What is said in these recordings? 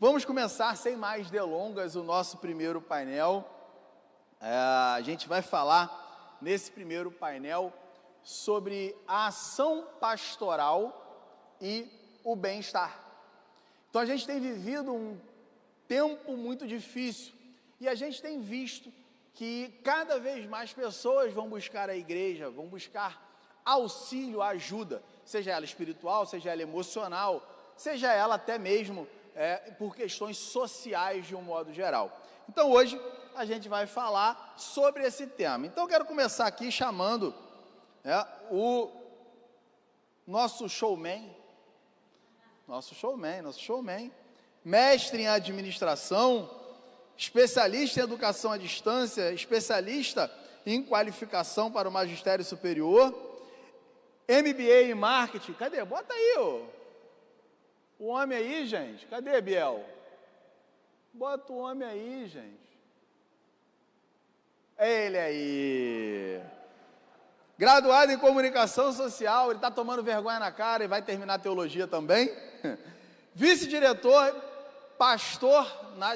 Vamos começar sem mais delongas o nosso primeiro painel. A gente vai falar nesse primeiro painel sobre a ação pastoral e o bem-estar. Então a gente tem vivido um tempo muito difícil e a gente tem visto que cada vez mais pessoas vão buscar a igreja, vão buscar auxílio, ajuda, seja ela espiritual, seja ela emocional, seja ela até mesmo por questões sociais de um modo geral. Então hoje a gente vai falar sobre esse tema. Então eu quero começar aqui chamando o nosso showman, mestre em administração, especialista em educação à distância, especialista em qualificação para o magistério superior, MBA em marketing. Cadê? Bota aí, o homem aí, gente. Cadê, Biel? Bota o homem aí, gente. Ele aí. Graduado em comunicação social, ele está tomando vergonha na cara e vai terminar teologia também. Vice-diretor, pastor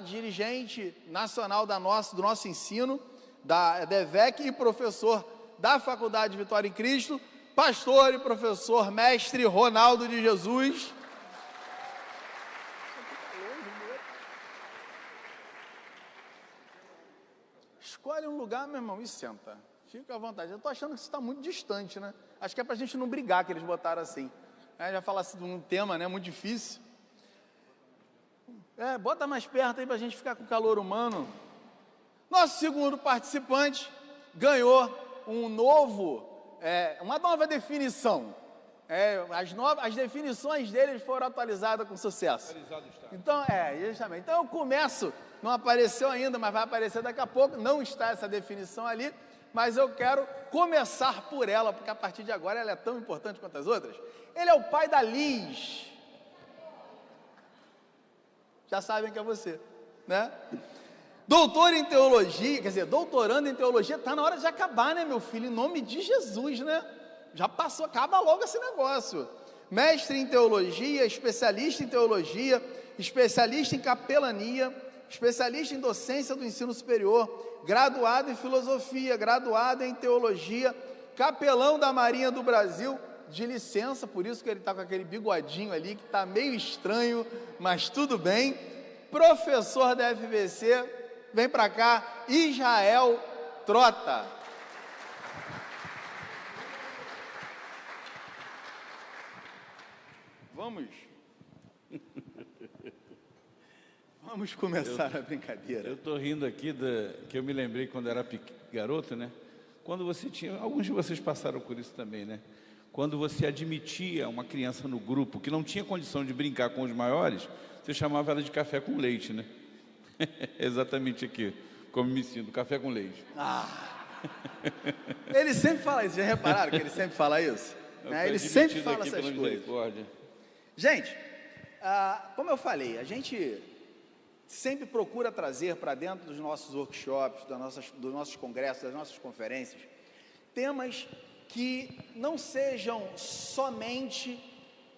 dirigente nacional do nosso ensino, da DEVEC, e professor da Faculdade Vitória em Cristo, pastor e professor mestre Ronaldo de Jesus. Escolhe um lugar, meu irmão, e senta. Fica à vontade. Eu estou achando que isso está muito distante, né? Acho que é para a gente não brigar que eles botaram assim. Já falasse de um tema, né, muito difícil. Bota mais perto aí para a gente ficar com calor humano. Nosso segundo participante ganhou uma nova definição. As definições deles foram atualizadas com sucesso. Então, justamente. Então eu começo, não apareceu ainda, mas vai aparecer daqui a pouco. Não está essa definição ali, mas eu quero começar por ela, porque a partir de agora ela é tão importante quanto as outras. Ele é o pai da Liz. Já sabem que é você, né? Doutor em teologia, doutorando em teologia, está na hora de acabar, né, meu filho? Em nome de Jesus, né? Já passou, acaba logo esse negócio. Mestre em teologia, especialista em teologia, especialista em capelania, especialista em docência do ensino superior, graduado em filosofia, graduado em teologia, capelão da Marinha do Brasil, de licença, por isso que ele está com aquele bigodinho ali, que está meio estranho, mas tudo bem. Professor da FVC, vem para cá, Israel Trota. Vamos começar a brincadeira. Eu estou rindo aqui que eu me lembrei quando era garoto, né? Quando você tinha, alguns de vocês passaram por isso também, né? Quando você admitia uma criança no grupo que não tinha condição de brincar com os maiores, você chamava ela de café com leite, né? Exatamente aqui, como me sinto, café com leite. Ele sempre fala isso, já repararam que ele sempre fala isso? Ele sempre fala essas coisas. Gente, como eu falei, a gente sempre procura trazer para dentro dos nossos workshops, dos nossos congressos, das nossas conferências, temas que não sejam somente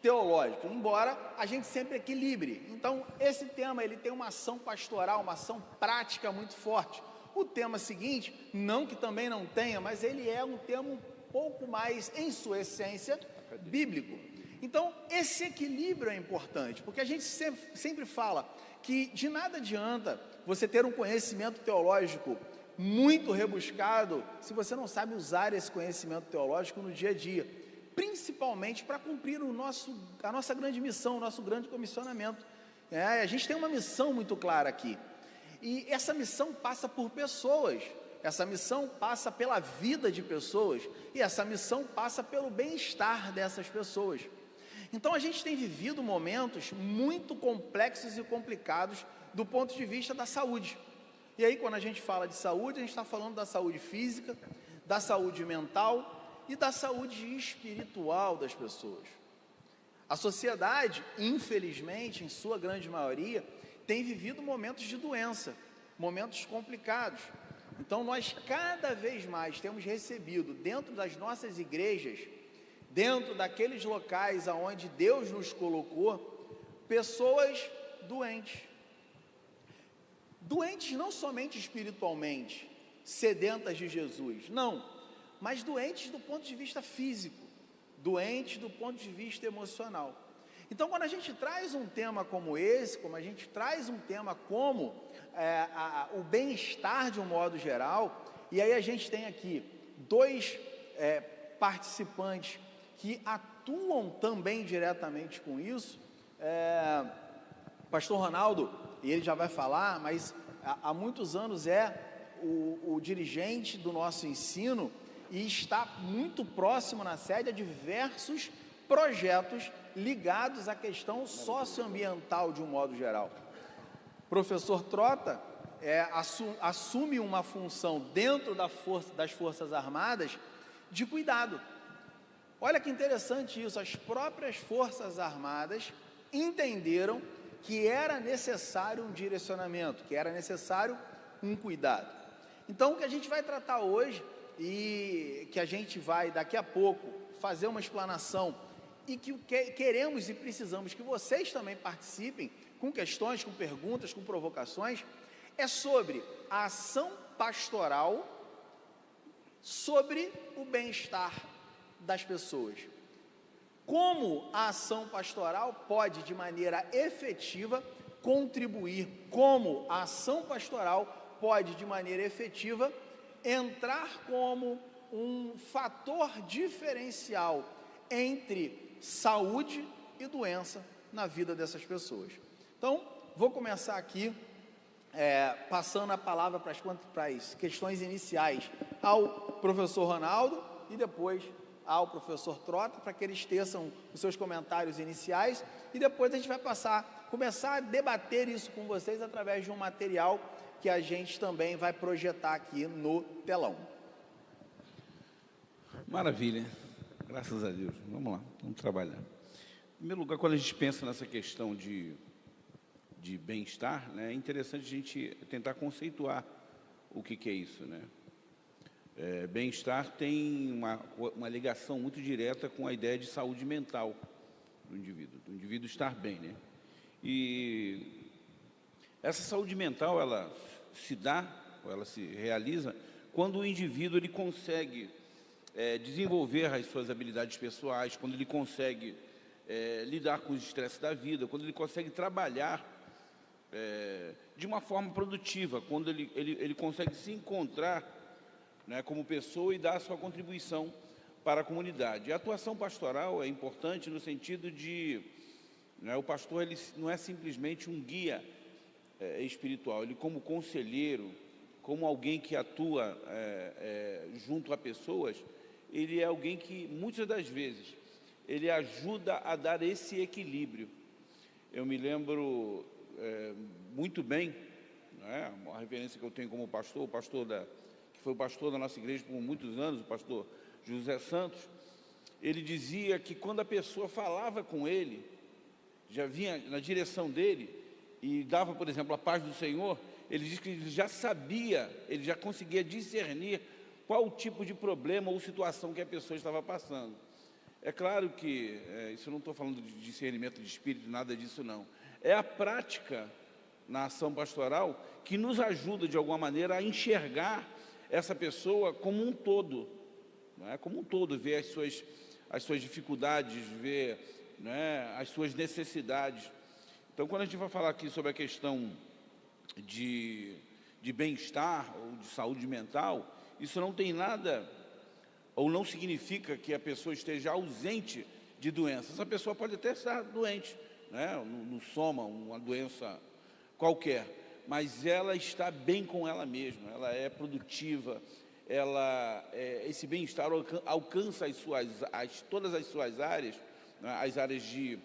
teológicos, embora a gente sempre equilibre. Então, esse tema, ele tem uma ação pastoral, uma ação prática muito forte. O tema seguinte, não que também não tenha, mas ele é um tema um pouco mais, em sua essência, bíblico. Então, esse equilíbrio é importante, porque a gente sempre fala que de nada adianta você ter um conhecimento teológico muito rebuscado se você não sabe usar esse conhecimento teológico no dia a dia, principalmente para cumprir a nossa grande missão, o nosso grande comissionamento. A gente tem uma missão muito clara aqui, e essa missão passa por pessoas, essa missão passa pela vida de pessoas, e essa missão passa pelo bem-estar dessas pessoas. Então a gente tem vivido momentos muito complexos e complicados do ponto de vista da saúde. E aí, quando a gente fala de saúde, a gente está falando da saúde física, da saúde mental e da saúde espiritual das pessoas. A sociedade, infelizmente, em sua grande maioria, tem vivido momentos de doença, momentos complicados. Então, nós cada vez mais temos recebido, dentro das nossas igrejas, dentro daqueles locais aonde Deus nos colocou, pessoas doentes, doentes não somente espiritualmente, sedentas de Jesus, não, mas doentes do ponto de vista físico, doentes do ponto de vista emocional. Então, quando a gente traz um tema como esse, como a gente traz um tema como o bem-estar de um modo geral, e aí a gente tem aqui dois participantes que atuam também diretamente com isso, Pastor Ronaldo, e ele já vai falar, mas há muitos anos o dirigente do nosso ensino e está muito próximo na sede a diversos projetos ligados à questão socioambiental de um modo geral. Professor Trota assume uma função dentro das Forças Armadas de cuidado. Olha que interessante isso, as próprias Forças Armadas entenderam que era necessário um direcionamento, que era necessário um cuidado. Então, o que a gente vai tratar hoje, e que a gente vai daqui a pouco fazer uma explanação, e que queremos e precisamos que vocês também participem, com questões, com perguntas, com provocações, é sobre a ação pastoral, sobre o bem-estar das pessoas. Como a ação pastoral pode, de maneira efetiva, contribuir, como a ação pastoral pode, de maneira efetiva, entrar como um fator diferencial entre saúde e doença na vida dessas pessoas. Então, vou começar aqui passando a palavra para as questões iniciais ao professor Ronaldo e depois ao professor Trota, para que eles teçam os seus comentários iniciais, e depois a gente vai começar a debater isso com vocês através de um material que a gente também vai projetar aqui no telão. Maravilha, graças a Deus. Vamos lá, vamos trabalhar. Em primeiro lugar, quando a gente pensa nessa questão de bem-estar, né, é interessante a gente tentar conceituar o que é isso, né? Bem-estar tem uma ligação muito direta com a ideia de saúde mental do indivíduo estar bem, né? E essa saúde mental, ela se dá, ou ela se realiza, quando o indivíduo ele consegue desenvolver as suas habilidades pessoais, quando ele consegue lidar com os estresses da vida, quando ele consegue trabalhar de uma forma produtiva, quando ele consegue se encontrar, né, como pessoa e dar a sua contribuição para a comunidade. E a atuação pastoral é importante no sentido de, né, o pastor ele não é simplesmente um guia espiritual, ele como conselheiro, como alguém que atua junto a pessoas, ele é alguém que muitas das vezes ele ajuda a dar esse equilíbrio. Eu me lembro muito bem, né, uma referência que eu tenho como pastor, que foi o pastor da nossa igreja por muitos anos, o pastor José Santos. Ele dizia que quando a pessoa falava com ele, já vinha na direção dele e dava, por exemplo, a paz do Senhor, ele diz que ele já sabia, ele já conseguia discernir qual o tipo de problema ou situação que a pessoa estava passando. É claro que, isso eu não estou falando de discernimento de espírito, nada disso não. É a prática na ação pastoral que nos ajuda, de alguma maneira, a enxergar essa pessoa como um todo, não é? Como um todo, ver as suas dificuldades, ver, né, as suas necessidades. Então, quando a gente vai falar aqui sobre a questão de bem-estar ou de saúde mental, isso não tem nada, ou não significa que a pessoa esteja ausente de doença. Essa pessoa pode até estar doente, né, no soma, uma doença qualquer, mas ela está bem com ela mesma, ela é produtiva, esse bem-estar alcança todas as suas áreas, né, as áreas de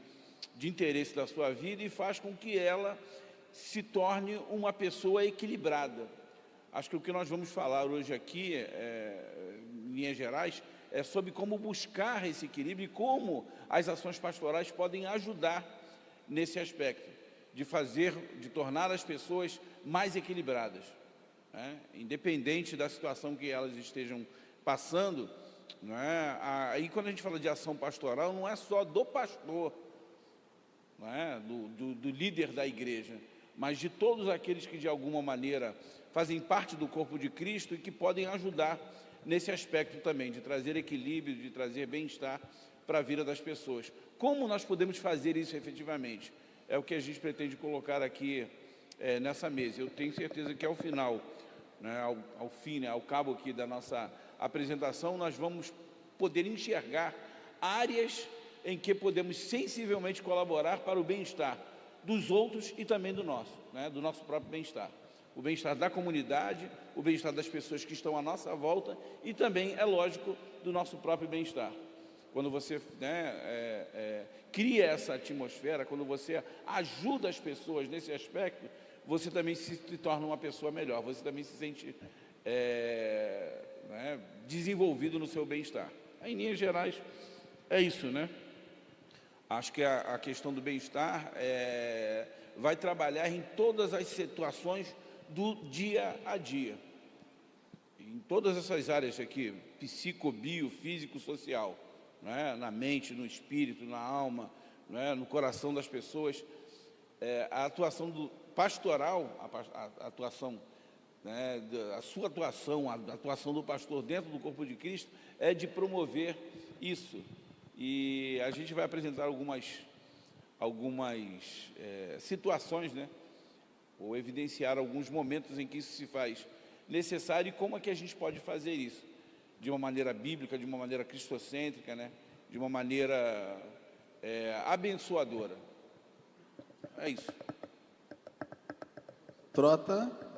interesse da sua vida, e faz com que ela se torne uma pessoa equilibrada. Acho que o que nós vamos falar hoje aqui, em linhas gerais, é sobre como buscar esse equilíbrio e como as ações pastorais podem ajudar nesse aspecto, de tornar as pessoas mais equilibradas, né? Independente da situação que elas estejam passando, né? Aí quando a gente fala de ação pastoral, não é só do pastor, não é? do líder da igreja, mas de todos aqueles que de alguma maneira fazem parte do corpo de Cristo e que podem ajudar nesse aspecto também, de trazer equilíbrio, de trazer bem-estar para a vida das pessoas. Como nós podemos fazer isso efetivamente? É o que a gente pretende colocar aqui nessa mesa. Eu tenho certeza que ao final, né, ao fim, né, ao cabo aqui da nossa apresentação, nós vamos poder enxergar áreas em que podemos sensivelmente colaborar para o bem-estar dos outros e também do nosso, né, do nosso próprio bem-estar. O bem-estar da comunidade, o bem-estar das pessoas que estão à nossa volta e também, é lógico, do nosso próprio bem-estar. Quando você cria essa atmosfera, quando você ajuda as pessoas nesse aspecto, você também se torna uma pessoa melhor, você também se sente desenvolvido no seu bem-estar. Em linhas gerais, é isso, né? Acho que a questão do bem-estar vai trabalhar em todas as situações do dia a dia. Em todas essas áreas aqui, psico, bio, físico, social, né? Na mente, no espírito, na alma, né? No coração das pessoas. A atuação do pastoral, a atuação, né? A sua atuação, a atuação do pastor dentro do corpo de Cristo é de promover isso. E a gente vai apresentar algumas situações, né? Ou evidenciar alguns momentos em que isso se faz necessário e como é que a gente pode fazer isso de uma maneira bíblica, de uma maneira cristocêntrica, né? De uma maneira abençoadora. É isso. Trota.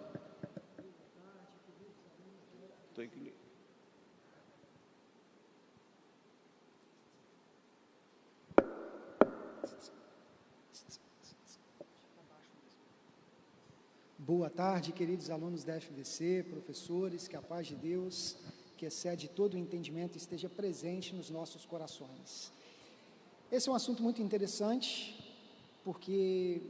Boa tarde, queridos alunos da FVC, professores, que a paz de Deus, que excede todo o entendimento, esteja presente nos nossos corações. Esse é um assunto muito interessante, porque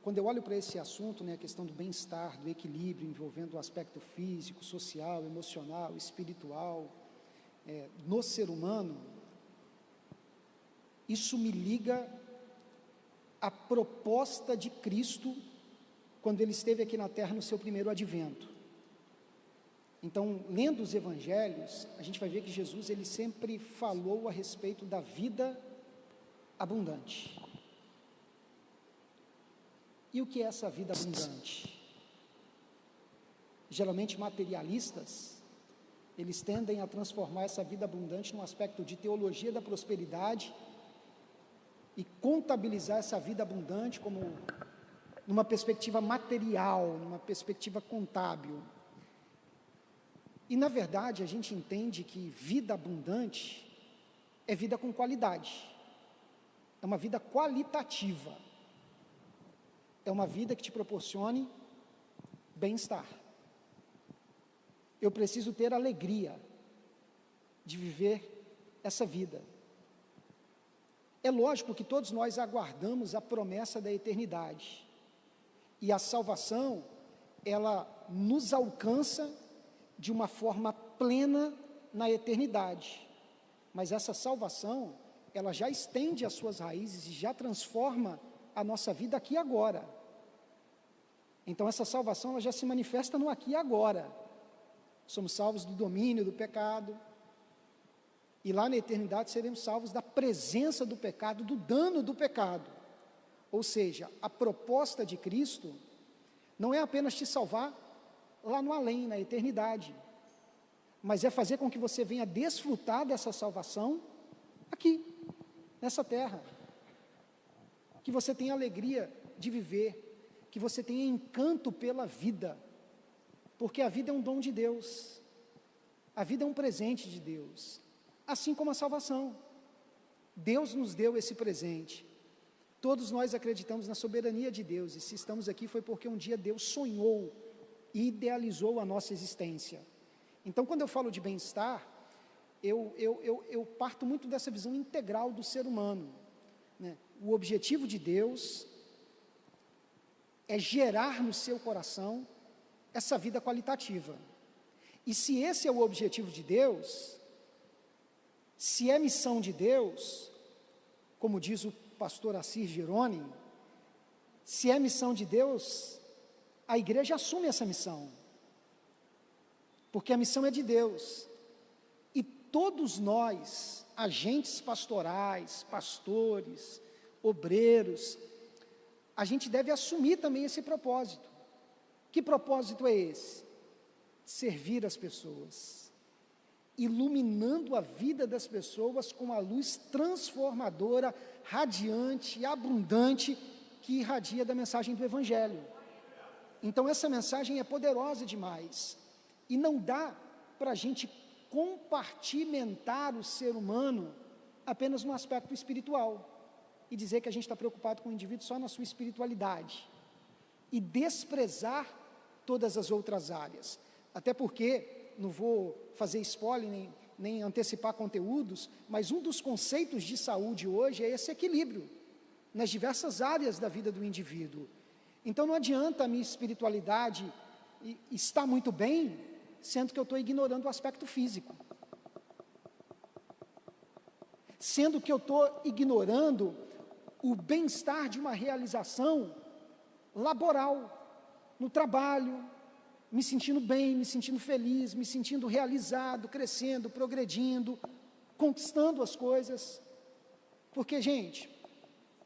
quando eu olho para esse assunto, né, a questão do bem-estar, do equilíbrio, envolvendo o aspecto físico, social, emocional, espiritual, no ser humano, isso me liga à proposta de Cristo quando ele esteve aqui na terra no seu primeiro advento. Então, lendo os evangelhos, a gente vai ver que Jesus, ele sempre falou a respeito da vida abundante. E o que é essa vida abundante? Geralmente materialistas, eles tendem a transformar essa vida abundante num aspecto de teologia da prosperidade e contabilizar essa vida abundante como numa perspectiva material, numa perspectiva contábil. E, na verdade, a gente entende que vida abundante é vida com qualidade, é uma vida qualitativa, é uma vida que te proporcione bem-estar. Eu preciso ter alegria de viver essa vida. É lógico que todos nós aguardamos a promessa da eternidade. E a salvação, ela nos alcança de uma forma plena na eternidade. Mas essa salvação, ela já estende as suas raízes e já transforma a nossa vida aqui e agora. Então essa salvação, ela já se manifesta no aqui e agora. Somos salvos do domínio do pecado. E lá na eternidade seremos salvos da presença do pecado, do dano do pecado. Ou seja, a proposta de Cristo não é apenas te salvar lá no além, na eternidade, mas é fazer com que você venha desfrutar dessa salvação aqui, nessa terra. Que você tenha alegria de viver, que você tenha encanto pela vida, porque a vida é um dom de Deus, a vida é um presente de Deus, assim como a salvação. Deus nos deu esse presente. Todos nós acreditamos na soberania de Deus, e se estamos aqui foi porque um dia Deus sonhou e idealizou a nossa existência. Então, quando eu falo de bem-estar, eu parto muito dessa visão integral do ser humano, né? O objetivo de Deus é gerar no seu coração essa vida qualitativa. E se esse é o objetivo de Deus, se é missão de Deus, como diz o pastor Assis Gironi, Se é missão de Deus, a igreja assume essa missão, porque a missão é de Deus, e todos nós, agentes pastorais, pastores, obreiros, a gente deve assumir também esse propósito. Que propósito é esse? Servir as pessoas, iluminando a vida das pessoas com a luz transformadora, radiante, abundante, que irradia da mensagem do Evangelho. Então essa mensagem é poderosa demais, e não dá para a gente compartimentar o ser humano apenas no aspecto espiritual, e dizer que a gente está preocupado com o indivíduo só na sua espiritualidade, e desprezar todas as outras áreas. Até porque, não vou fazer spoiler, nem antecipar conteúdos, mas um dos conceitos de saúde hoje é esse equilíbrio, nas diversas áreas da vida do indivíduo. Então não adianta a minha espiritualidade estar muito bem, sendo que eu estou ignorando o aspecto físico. Sendo que eu estou ignorando o bem-estar de uma realização laboral, no trabalho, me sentindo bem, me sentindo feliz, me sentindo realizado, crescendo, progredindo, conquistando as coisas. Porque, gente,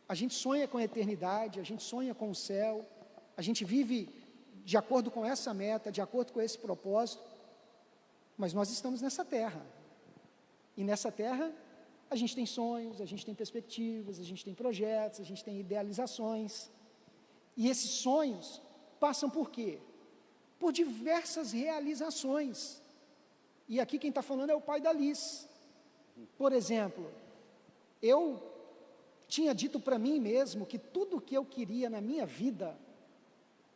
a gente sonha com a eternidade, a gente sonha com o céu, a gente vive de acordo com essa meta, de acordo com esse propósito, mas nós estamos nessa terra, e nessa terra a gente tem sonhos, a gente tem perspectivas, a gente tem projetos, a gente tem idealizações, e esses sonhos passam por quê? Por diversas realizações, e aqui quem está falando é o pai da Liz. Por exemplo, eu tinha dito para mim mesmo que tudo o que eu queria na minha vida,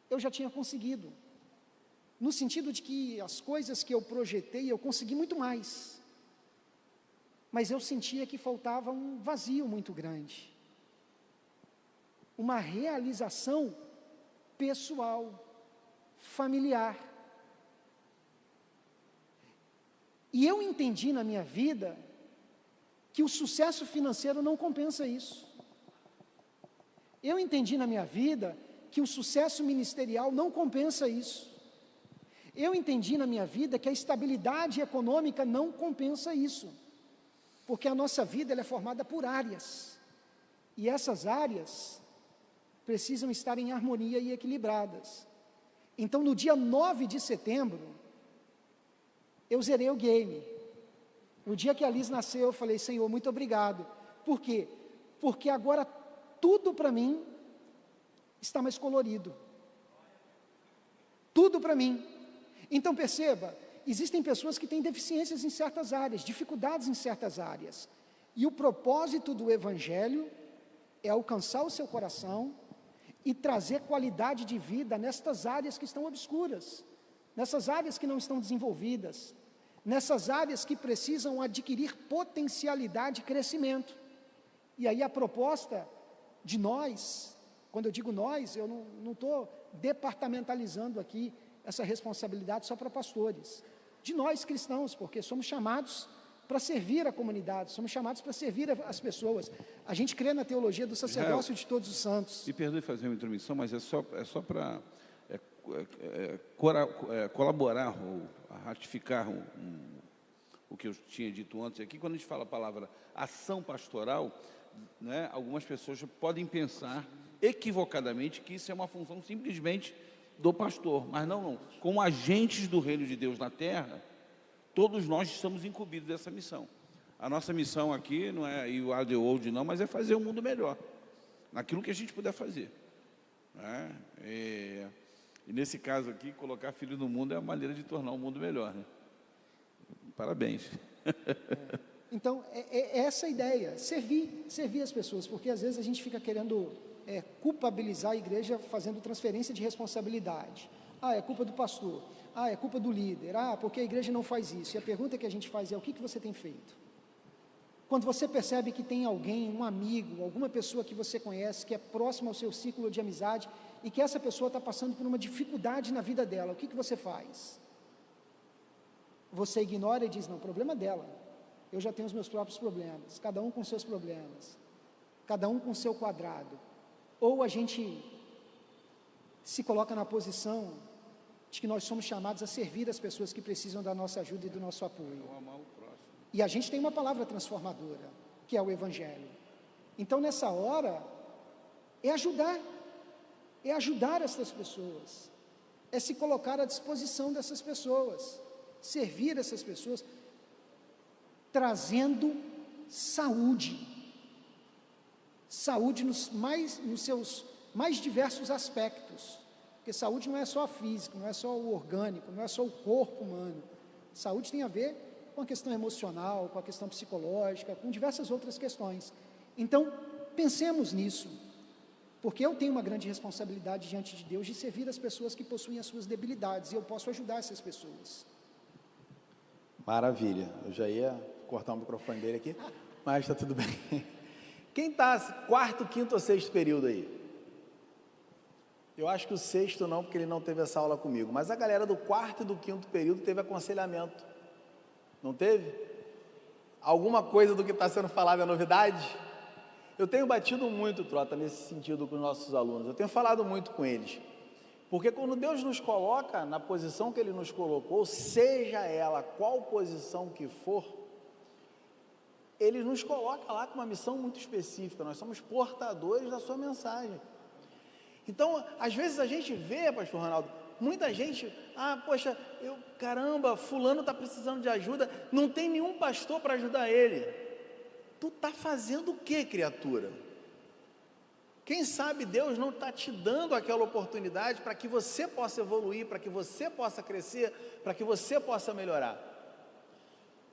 eu já tinha conseguido, no sentido de que as coisas que eu projetei, eu consegui muito mais, mas eu sentia que faltava um vazio muito grande, uma realização pessoal, familiar, e eu entendi na minha vida, que o sucesso financeiro não compensa isso, eu entendi na minha vida, que o sucesso ministerial não compensa isso, eu entendi na minha vida, que a estabilidade econômica não compensa isso, porque a nossa vida ela é formada por áreas, e essas áreas precisam estar em harmonia e equilibradas. Então no dia 9 de setembro, eu zerei o game. No dia que a Liz nasceu, eu falei, Senhor, muito obrigado. Por quê? Porque agora tudo para mim está mais colorido. Tudo para mim. Então perceba, existem pessoas que têm deficiências em certas áreas, dificuldades em certas áreas. E o propósito do Evangelho é alcançar o seu coração e trazer qualidade de vida nestas áreas que estão obscuras, nessas áreas que não estão desenvolvidas, nessas áreas que precisam adquirir potencialidade e crescimento. E aí a proposta de nós, quando eu digo nós, eu não estou departamentalizando aqui essa responsabilidade só para pastores, de nós cristãos, porque somos chamados para servir a comunidade, somos chamados para servir as pessoas. A gente crê na teologia do sacerdócio de todos os santos. Me perdoe fazer uma intromissão, mas é só para colaborar ou ratificar o que eu tinha dito antes aqui. Quando a gente fala a palavra ação pastoral, né, algumas pessoas podem pensar equivocadamente que isso é uma função simplesmente do pastor, mas não. Como agentes do reino de Deus na terra, todos nós estamos incumbidos dessa missão. A nossa missão aqui não é ir ao The World não, mas é fazer um mundo melhor, naquilo que a gente puder fazer, né? E nesse caso aqui, colocar filho no mundo é a maneira de tornar o mundo melhor, né? Parabéns. Então, é essa a ideia, servir as pessoas, porque às vezes a gente fica querendo culpabilizar a igreja fazendo transferência de responsabilidade. É culpa do pastor, é culpa do líder, porque a igreja não faz isso. E a pergunta que a gente faz é, o que você tem feito? Quando você percebe que tem alguém, um amigo, alguma pessoa que você conhece, que é próximo ao seu círculo de amizade, e que essa pessoa está passando por uma dificuldade na vida dela, o que você faz? Você ignora e diz, não, problema dela, eu já tenho os meus próprios problemas, cada um com seus problemas, cada um com seu quadrado. Ou a gente se coloca na posição de que nós somos chamados a servir as pessoas que precisam da nossa ajuda e do nosso apoio. E a gente tem uma palavra transformadora, que é o Evangelho. Então, nessa hora, é ajudar essas pessoas, é se colocar à disposição dessas pessoas, servir essas pessoas, trazendo saúde nos seus mais diversos aspectos, porque saúde não é só físico, não é só o orgânico, não é só o corpo humano. Saúde tem a ver com a questão emocional, com a questão psicológica, com diversas outras questões. Então, pensemos nisso, porque eu tenho uma grande responsabilidade diante de Deus de servir as pessoas que possuem as suas debilidades, e eu posso ajudar essas pessoas. Maravilha, eu já ia cortar o microfone dele aqui, mas está tudo bem. Quem está quarto, quinto ou sexto período aí? Eu acho que o sexto não, porque ele não teve essa aula comigo, mas a galera do quarto e do quinto período teve aconselhamento, não teve? Alguma coisa do que está sendo falado é novidade? Eu tenho batido muito, Trota, nesse sentido com os nossos alunos, eu tenho falado muito com eles, porque quando Deus nos coloca na posição que Ele nos colocou, seja ela qual posição que for, Ele nos coloca lá com uma missão muito específica, nós somos portadores da sua mensagem. Então, às vezes a gente vê, pastor Ronaldo, muita gente, poxa, caramba, fulano está precisando de ajuda, não tem nenhum pastor para ajudar ele. Tu está fazendo o que, criatura? Quem sabe Deus não está te dando aquela oportunidade para que você possa evoluir, para que você possa crescer, para que você possa melhorar.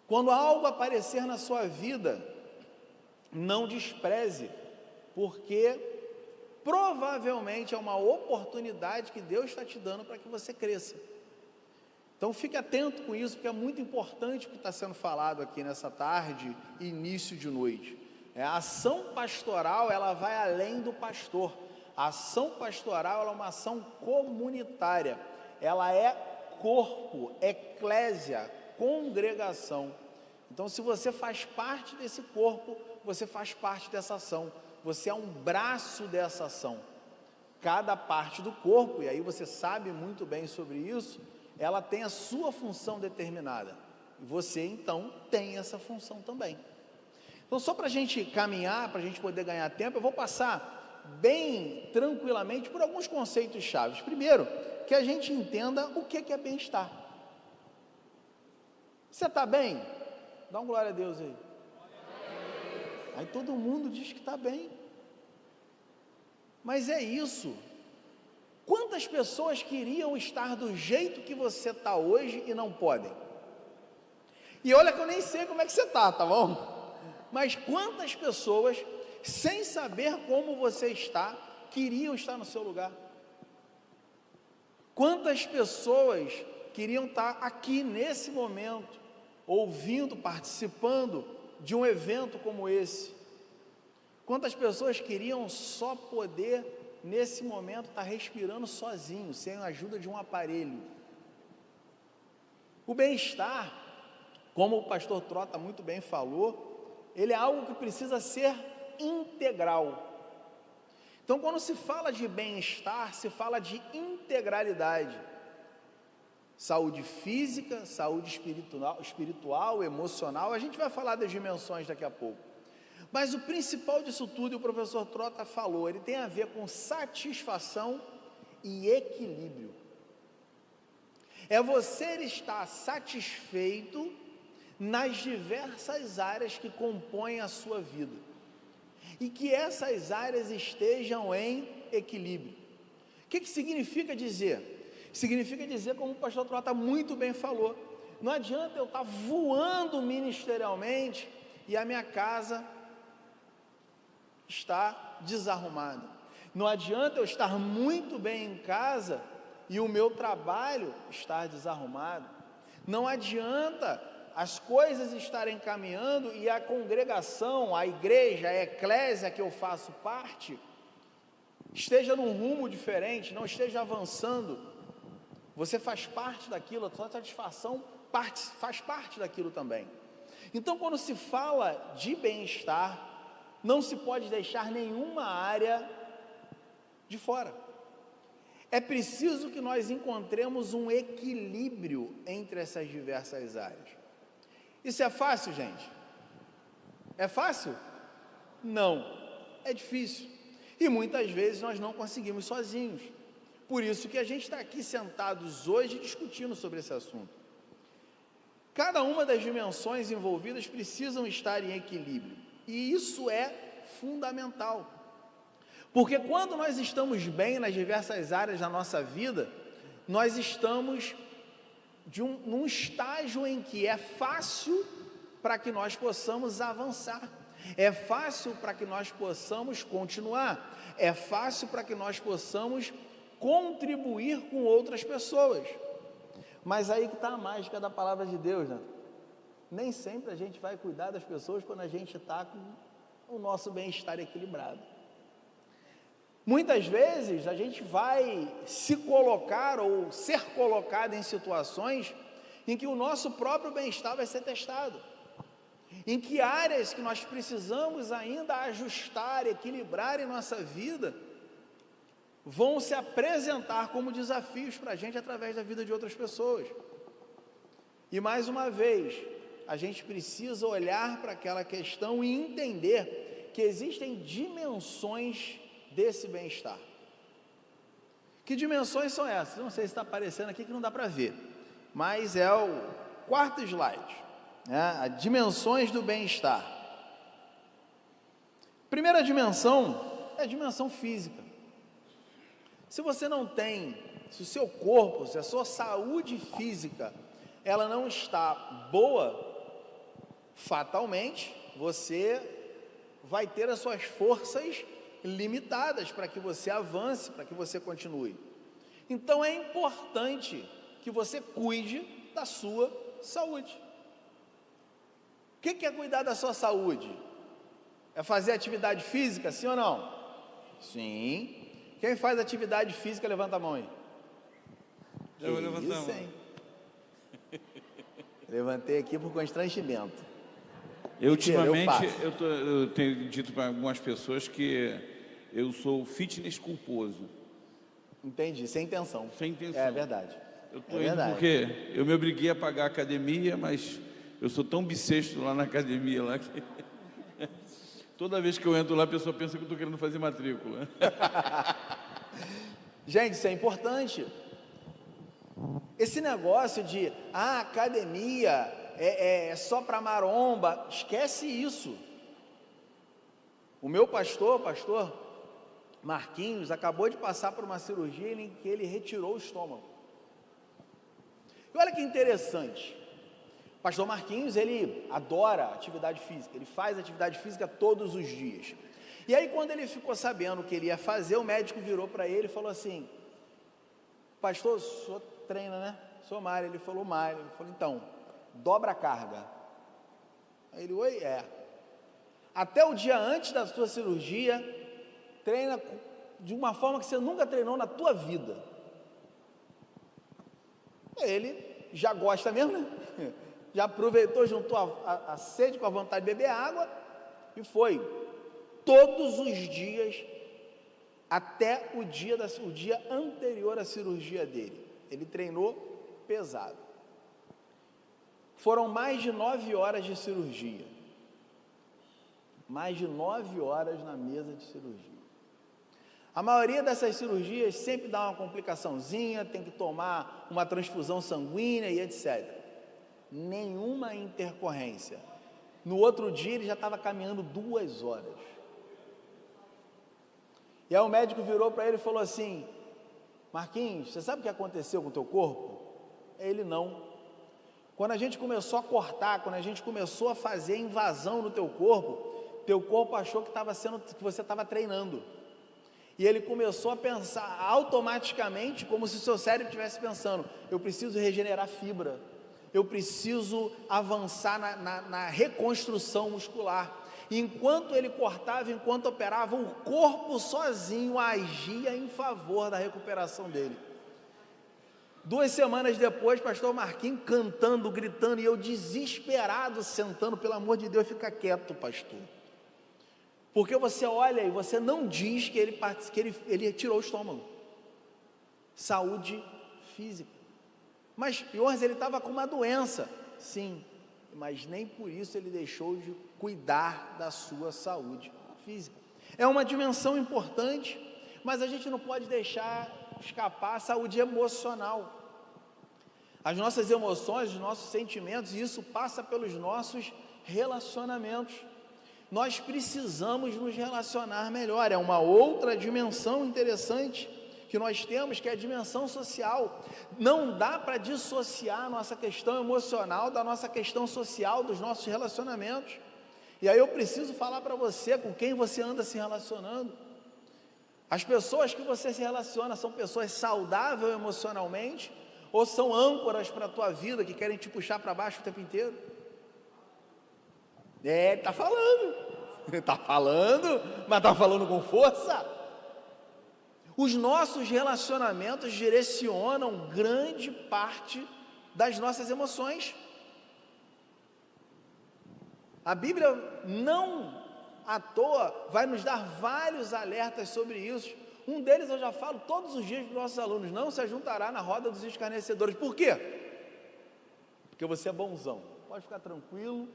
Quando algo aparecer na sua vida, não despreze, porque provavelmente é uma oportunidade que Deus está te dando para que você cresça. Então fique atento com isso, porque é muito importante o que está sendo falado aqui nessa tarde, início de noite. A ação pastoral, ela vai além do pastor. A ação pastoral, ela é uma ação comunitária. Ela é corpo, eclésia, congregação. Então, se você faz parte desse corpo, você faz parte dessa ação. Você é um braço dessa ação. Cada parte do corpo, e aí você sabe muito bem sobre isso, ela tem a sua função determinada. E você, então, tem essa função também. Então, só para a gente caminhar, para a gente poder ganhar tempo, eu vou passar bem tranquilamente por alguns conceitos chaves. Primeiro, que a gente entenda o que é bem-estar. Você está bem? Dá um glória a Deus aí. Aí todo mundo diz que está bem. Mas é isso. Quantas pessoas queriam estar do jeito que você está hoje e não podem? E olha que eu nem sei como é que você está, tá bom? Mas quantas pessoas, sem saber como você está, queriam estar no seu lugar? Quantas pessoas queriam estar aqui nesse momento, ouvindo, participando de um evento como esse? Quantas pessoas queriam só poder, nesse momento, estar respirando sozinho, sem a ajuda de um aparelho? O bem-estar, como o pastor Trota muito bem falou, ele é algo que precisa ser integral. Então, quando se fala de bem-estar, se fala de integralidade. Saúde física, saúde espiritual, emocional, a gente vai falar das dimensões daqui a pouco. Mas o principal disso tudo, e o professor Trota falou, ele tem a ver com satisfação e equilíbrio. É você estar satisfeito nas diversas áreas que compõem a sua vida, e que essas áreas estejam em equilíbrio. O que significa dizer? Significa dizer, como o pastor Trota muito bem falou, não adianta eu estar voando ministerialmente e a minha casa está desarrumada. Não adianta eu estar muito bem em casa e o meu trabalho estar desarrumado. Não adianta as coisas estarem caminhando e a congregação, a igreja, a eclésia que eu faço parte, esteja num rumo diferente, não esteja avançando. Você faz parte daquilo, a sua satisfação faz parte daquilo também. Então, quando se fala de bem-estar, não se pode deixar nenhuma área de fora. é preciso que nós encontremos um equilíbrio entre essas diversas áreas. Isso é fácil, gente? É fácil? Não, é difícil. E muitas vezes nós não conseguimos sozinhos. Por isso que a gente está aqui sentados hoje discutindo sobre esse assunto. Cada uma das dimensões envolvidas precisam estar em equilíbrio. E isso é fundamental. Porque quando nós estamos bem nas diversas áreas da nossa vida, nós estamos num estágio em que é fácil para que nós possamos avançar. É fácil para que nós possamos continuar. É fácil para que nós possamos contribuir com outras pessoas. Mas aí que está a mágica da palavra de Deus, né? Nem sempre a gente vai cuidar das pessoas quando a gente está com o nosso bem-estar equilibrado. Muitas vezes a gente vai se colocar ou ser colocado em situações em que o nosso próprio bem-estar vai ser testado. Em que áreas que nós precisamos ainda ajustar, equilibrar em nossa vida, vão se apresentar como desafios para a gente através da vida de outras pessoas. E mais uma vez, a gente precisa olhar para aquela questão e entender que existem dimensões desse bem-estar. Que dimensões são essas? Não sei se está aparecendo aqui que não dá para ver, mas é o quarto slide, né? As dimensões do bem-estar. Primeira dimensão é a dimensão física. Se você não tem, se o seu corpo, se a sua saúde física, ela não está boa, fatalmente, você vai ter as suas forças limitadas para que você avance, para que você continue. Então é importante que você cuide da sua saúde. O que é cuidar da sua saúde? É fazer atividade física, sim ou não? Sim. Quem faz atividade física, levanta a mão aí. Eu vou levantar a mão. Levantei aqui por constrangimento. Ultimamente, eu tenho dito para algumas pessoas que eu sou fitness culposo. Entendi, sem intenção. Sem intenção. É verdade. Eu estou indo porque eu me obriguei a pagar a academia, mas eu sou tão bissexto lá na academia lá que toda vez que eu entro lá, a pessoa pensa que eu estou querendo fazer matrícula. Gente, isso é importante. Esse negócio de academia é só para maromba, esquece isso. O meu pastor Marquinhos, acabou de passar por uma cirurgia em que ele retirou o estômago. E olha que interessante. O pastor Marquinhos, ele adora atividade física, ele faz atividade física todos os dias. E aí, quando ele ficou sabendo o que ele ia fazer, o médico virou para ele e falou assim: pastor, o senhor treina, né? Sou Mário. Ele falou: Mário. Ele falou: então, dobra a carga. Aí ele: oi, é. Até o dia antes da sua cirurgia, treina de uma forma que você nunca treinou na tua vida. Ele já gosta mesmo, né? Já aproveitou, juntou a sede com a vontade de beber água e foi todos os dias até o dia anterior à cirurgia dele. Ele treinou pesado. Foram mais de 9 horas de cirurgia. Mais de 9 horas na mesa de cirurgia. A maioria dessas cirurgias sempre dá uma complicaçãozinha, tem que tomar uma transfusão sanguínea e etc. Nenhuma intercorrência. No outro dia ele já estava caminhando 2 horas. E aí o médico virou para ele e falou assim: Marquinhos, você sabe o que aconteceu com o teu corpo? Ele: não. Quando a gente começou a cortar, quando a gente começou a fazer a invasão no teu corpo achou que você estava treinando. E ele começou a pensar automaticamente, como se o seu cérebro estivesse pensando: eu preciso regenerar fibra, eu preciso avançar na reconstrução muscular. E enquanto ele cortava, enquanto operava, o corpo sozinho agia em favor da recuperação dele. 2 semanas depois, pastor Marquinhos cantando, gritando, e eu desesperado, sentando: pelo amor de Deus, fica quieto, pastor. Porque você olha e você não diz que ele tirou o estômago. saúde física. Mas Jonas, ele estava com uma doença, sim, mas nem por isso ele deixou de cuidar da sua saúde física. É uma dimensão importante, mas a gente não pode deixar escapar a saúde emocional. As nossas emoções, os nossos sentimentos, e isso passa pelos nossos relacionamentos. Nós precisamos nos relacionar melhor. É uma outra dimensão interessante que nós temos, que é a dimensão social. Não dá para dissociar a nossa questão emocional da nossa questão social, dos nossos relacionamentos. E aí eu preciso falar para você com quem você anda se relacionando. As pessoas que você se relaciona são pessoas saudáveis emocionalmente, ou são âncoras para a tua vida que querem te puxar para baixo o tempo inteiro? Ele está falando, mas está falando com força. Os nossos relacionamentos direcionam grande parte das nossas emoções. A Bíblia não à toa vai nos dar vários alertas sobre isso. Um deles eu já falo todos os dias para os nossos alunos: não se ajuntará na roda dos escarnecedores. Por quê? Porque você é bonzão, pode ficar tranquilo.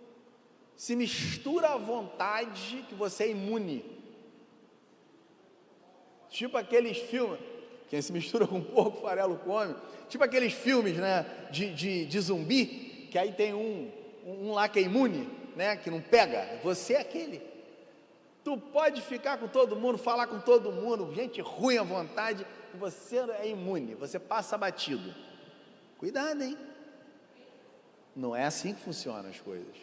Se mistura à vontade que você é imune. Tipo aqueles filmes, quem se mistura com porco, farelo come. Tipo aqueles filmes, né, de zumbi, que aí tem um lá que é imune, né, que não pega. Você é aquele. Tu pode ficar com todo mundo, falar com todo mundo, gente ruim à vontade, e você é imune, você passa batido. Cuidado, hein? Não é assim que funcionam as coisas.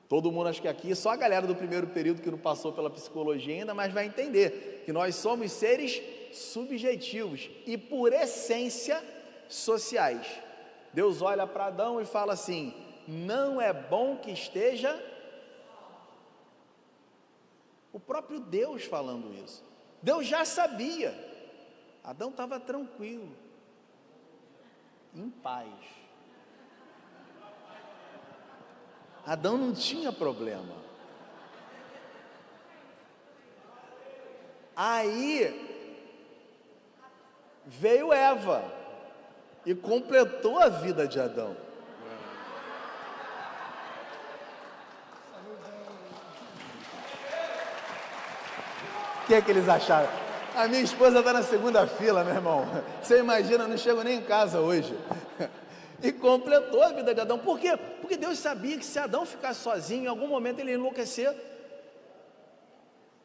Todo mundo, acho que aqui, só a galera do primeiro período que não passou pela psicologia ainda, mas vai entender que nós somos seres subjetivos e, por essência, sociais. Deus olha para Adão e fala assim: não é bom que esteja. O próprio Deus falando isso. Deus já sabia. Adão estava tranquilo, em paz. Adão não tinha problema. Aí veio Eva e completou a vida de Adão. O que é que eles acharam? A minha esposa está na segunda fila, meu irmão. Você imagina, eu não chego nem em casa hoje. E completou a vida de Adão. Por quê? Porque Deus sabia que se Adão ficasse sozinho, em algum momento ele ia enlouquecer.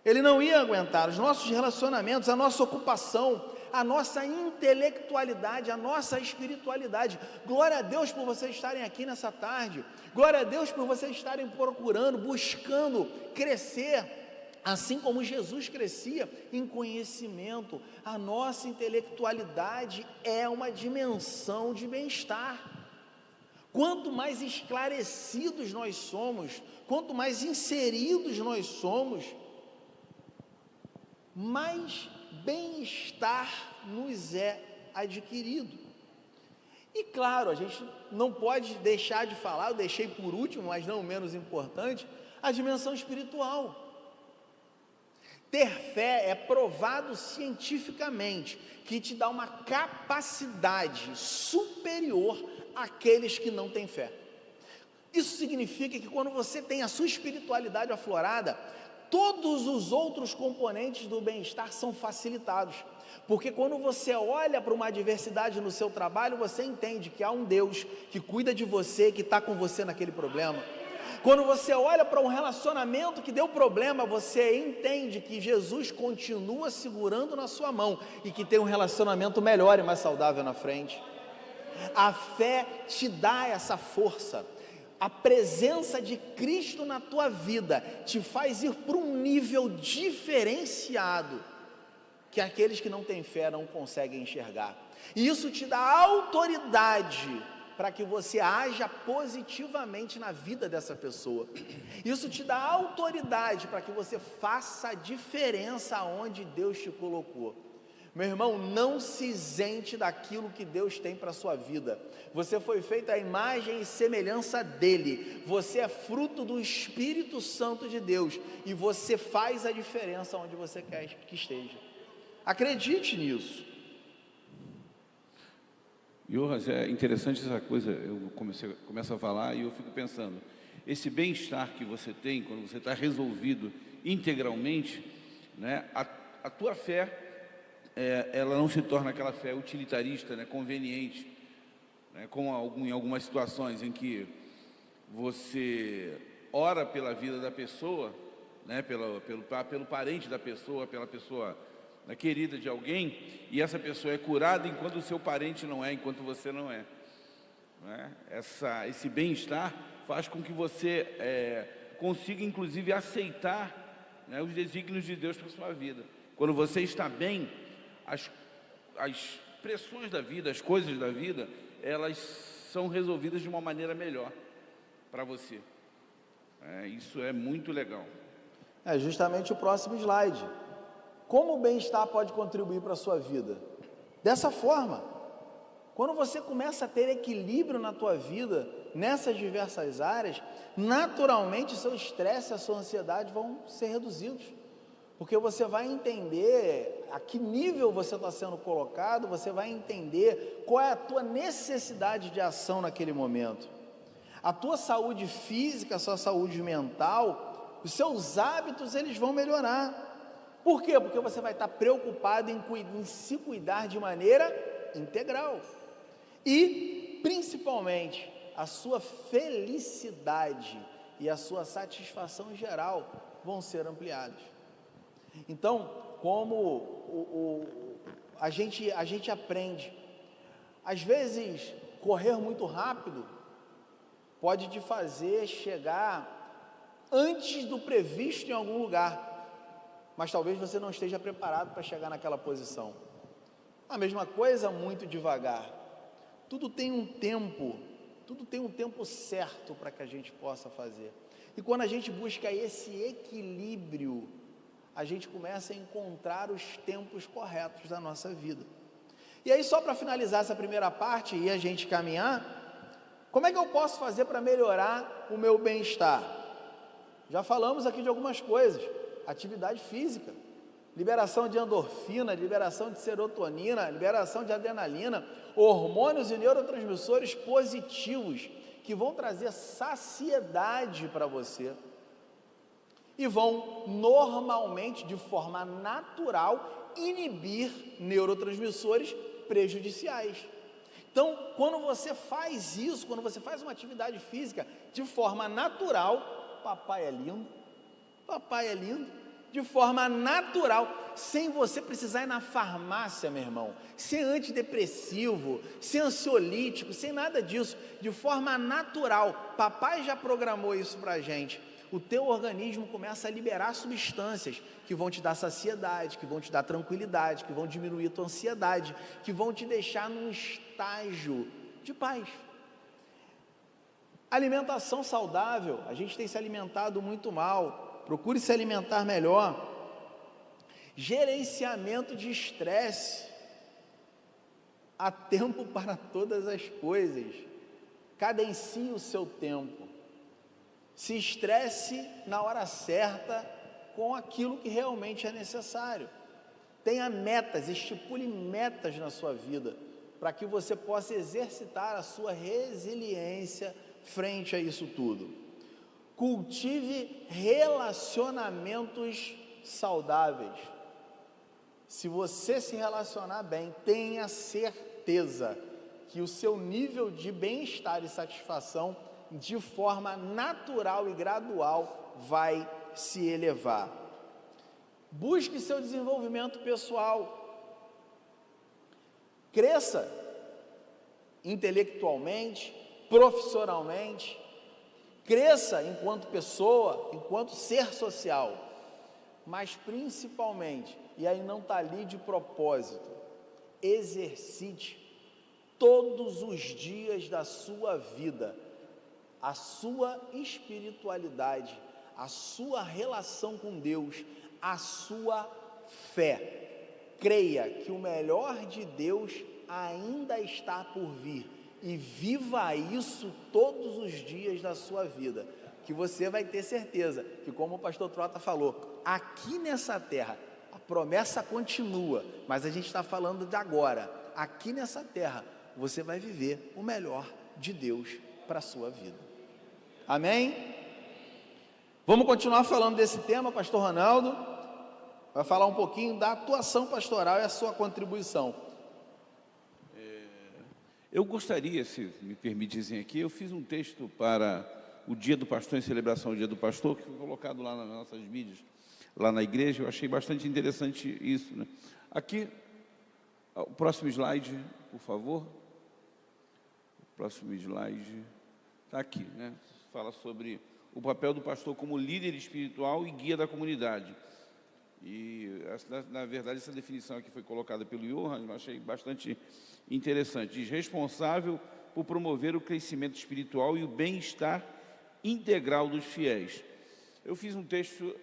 Ele não ia aguentar. Os nossos relacionamentos, a nossa ocupação, a nossa intelectualidade, a nossa espiritualidade. Glória a Deus por vocês estarem aqui nessa tarde. Glória a Deus por vocês estarem procurando, buscando crescer, assim como Jesus crescia em conhecimento. A nossa intelectualidade é uma dimensão de bem-estar. Quanto mais esclarecidos nós somos, quanto mais inseridos nós somos, mais bem-estar nos é adquirido. E claro, a gente não pode deixar de falar, eu deixei por último, mas não menos importante, a dimensão espiritual. Ter fé é provado cientificamente que te dá uma capacidade superior àqueles que não têm fé. Isso significa que quando você tem a sua espiritualidade aflorada, todos os outros componentes do bem-estar são facilitados. Porque quando você olha para uma adversidade no seu trabalho, você entende que há um Deus que cuida de você, que está com você naquele problema. Quando você olha para um relacionamento que deu problema, você entende que Jesus continua segurando na sua mão e que tem um relacionamento melhor e mais saudável na frente. A fé te dá essa força. A presença de Cristo na tua vida te faz ir para um nível diferenciado que aqueles que não têm fé não conseguem enxergar. E isso te dá autoridade para que você haja positivamente na vida dessa pessoa. Isso te dá autoridade para que você faça a diferença onde Deus te colocou. Meu irmão, não se isente daquilo que Deus tem para a sua vida. Você foi feito à imagem e semelhança dEle. Você é fruto do Espírito Santo de Deus. E você faz a diferença onde você quer que esteja. Acredite nisso. Jonas, é interessante essa coisa, eu começo a falar e eu fico pensando, esse bem-estar que você tem, quando você está resolvido integralmente, né, a tua fé, ela não se torna aquela fé utilitarista, né, conveniente, né, como em algumas situações em que você ora pela vida da pessoa, né, pelo parente da pessoa, pela pessoa querida de alguém, e essa pessoa é curada enquanto o seu parente não é, enquanto você não é, né? Esse bem-estar faz com que você consiga, inclusive, aceitar, né, os desígnios de Deus para a sua vida. Quando você está bem, as pressões da vida, as coisas da vida, elas são resolvidas de uma maneira melhor para você. Isso é muito legal. É justamente o próximo slide. Como o bem-estar pode contribuir para a sua vida? Dessa forma, quando você começa a ter equilíbrio na tua vida, nessas diversas áreas, naturalmente o seu estresse e a sua ansiedade vão ser reduzidos, porque você vai entender a que nível você está sendo colocado, você vai entender qual é a tua necessidade de ação naquele momento. A tua saúde física, a sua saúde mental, os seus hábitos, eles vão melhorar. Por quê? Porque você vai estar preocupado em se cuidar de maneira integral. E, principalmente, a sua felicidade e a sua satisfação geral vão ser ampliados. Então, como a gente aprende, às vezes, correr muito rápido pode te fazer chegar antes do previsto em algum lugar, mas talvez você não esteja preparado para chegar naquela posição. A mesma coisa, muito devagar. Tudo tem um tempo certo para que a gente possa fazer. E quando a gente busca esse equilíbrio, a gente começa a encontrar os tempos corretos da nossa vida. E aí, só para finalizar essa primeira parte e a gente caminhar, como é que eu posso fazer para melhorar o meu bem-estar? Já falamos aqui de algumas coisas. Atividade física, liberação de endorfina, liberação de serotonina, liberação de adrenalina, hormônios e neurotransmissores positivos que vão trazer saciedade para você e vão normalmente, de forma natural, inibir neurotransmissores prejudiciais. Então, quando você faz isso, quando você faz uma atividade física de forma natural, papai é lindo, de forma natural, sem você precisar ir na farmácia, meu irmão, sem antidepressivo, sem ansiolítico, sem nada disso, de forma natural, papai já programou isso para a gente. O teu organismo começa a liberar substâncias que vão te dar saciedade, que vão te dar tranquilidade, que vão diminuir a tua ansiedade, que vão te deixar num estágio de paz. Alimentação saudável, a gente tem se alimentado muito mal, procure se alimentar melhor. Gerenciamento de estresse, há tempo para todas as coisas, cadencie o seu tempo, se estresse na hora certa com aquilo que realmente é necessário, tenha metas, estipule metas na sua vida, para que você possa exercitar a sua resiliência frente a isso tudo. Cultive relacionamentos saudáveis. Se você se relacionar bem, tenha certeza que o seu nível de bem-estar e satisfação, de forma natural e gradual, vai se elevar. Busque seu desenvolvimento pessoal. Cresça intelectualmente, profissionalmente, cresça enquanto pessoa, enquanto ser social, mas principalmente, e aí não está ali de propósito, exercite todos os dias da sua vida a sua espiritualidade, a sua relação com Deus, a sua fé. Creia que o melhor de Deus ainda está por vir e viva isso todos os dias da sua vida, que você vai ter certeza que, como o pastor Trota falou, aqui nessa terra a promessa continua, mas a gente está falando de agora. Aqui nessa terra você vai viver o melhor de Deus para a sua vida. Amém? Vamos continuar falando desse tema. Pastor Ronaldo vai falar um pouquinho da atuação pastoral e a sua contribuição. Eu gostaria, se me permitissem aqui, eu fiz um texto para o Dia do Pastor, em celebração ao Dia do Pastor, que foi colocado lá nas nossas mídias, lá na igreja. Eu achei bastante interessante isso, né? Aqui, o próximo slide, por favor. O próximo slide está aqui, né? Fala sobre o papel do pastor como líder espiritual e guia da comunidade. E, na verdade, essa definição aqui foi colocada pelo Johan, eu achei bastante interessante. Diz: responsável por promover o crescimento espiritual e o bem-estar integral dos fiéis. Eu fiz um texto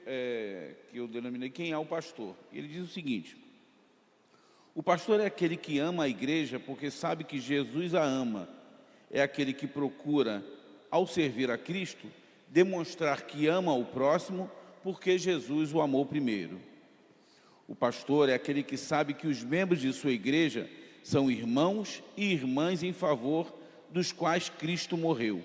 que eu denominei Quem é o Pastor? Ele diz o seguinte: o pastor é aquele que ama a igreja porque sabe que Jesus a ama. É aquele que procura, ao servir a Cristo, demonstrar que ama o próximo porque Jesus o amou primeiro. O pastor é aquele que sabe que os membros de sua igreja são irmãos e irmãs em favor dos quais Cristo morreu.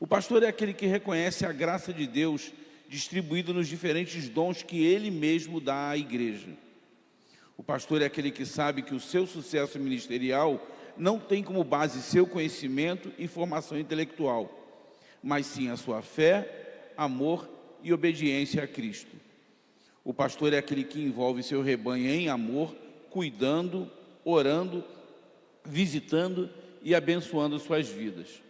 O pastor é aquele que reconhece a graça de Deus distribuída nos diferentes dons que Ele mesmo dá à igreja. O pastor é aquele que sabe que o seu sucesso ministerial não tem como base seu conhecimento e formação intelectual, mas sim a sua fé, amor e obediência a Cristo. O pastor é aquele que envolve seu rebanho em amor, cuidando, orando, visitando e abençoando suas vidas.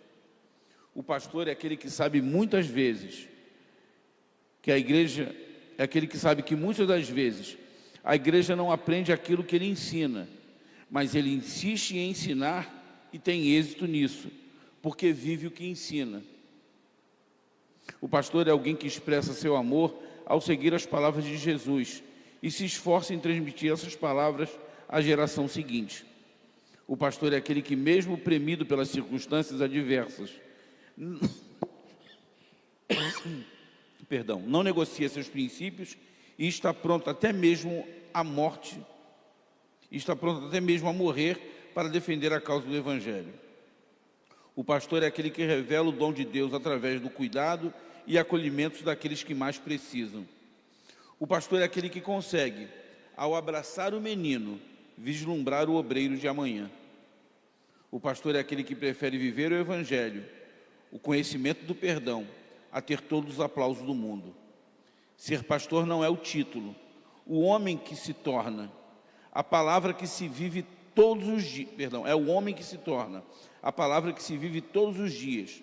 O pastor é aquele que sabe muitas vezes que a igreja, é aquele que sabe que muitas das vezes a igreja não aprende aquilo que ele ensina, mas ele insiste em ensinar e tem êxito nisso, porque vive o que ensina. O pastor é alguém que expressa seu amor ao seguir as palavras de Jesus e se esforça em transmitir essas palavras à geração seguinte. O pastor é aquele que, mesmo premido pelas circunstâncias adversas, não negocia seus princípios e está pronto até mesmo à morte, está pronto até mesmo a morrer para defender a causa do Evangelho. O pastor é aquele que revela o dom de Deus através do cuidado e acolhimento daqueles que mais precisam. O pastor é aquele que consegue, ao abraçar o menino, vislumbrar o obreiro de amanhã. O pastor é aquele que prefere viver o Evangelho, o conhecimento do perdão, a ter todos os aplausos do mundo. Ser pastor não é o título, o homem que se torna, a palavra que se vive todos os dias, é o homem que se torna, a palavra que se vive todos os dias,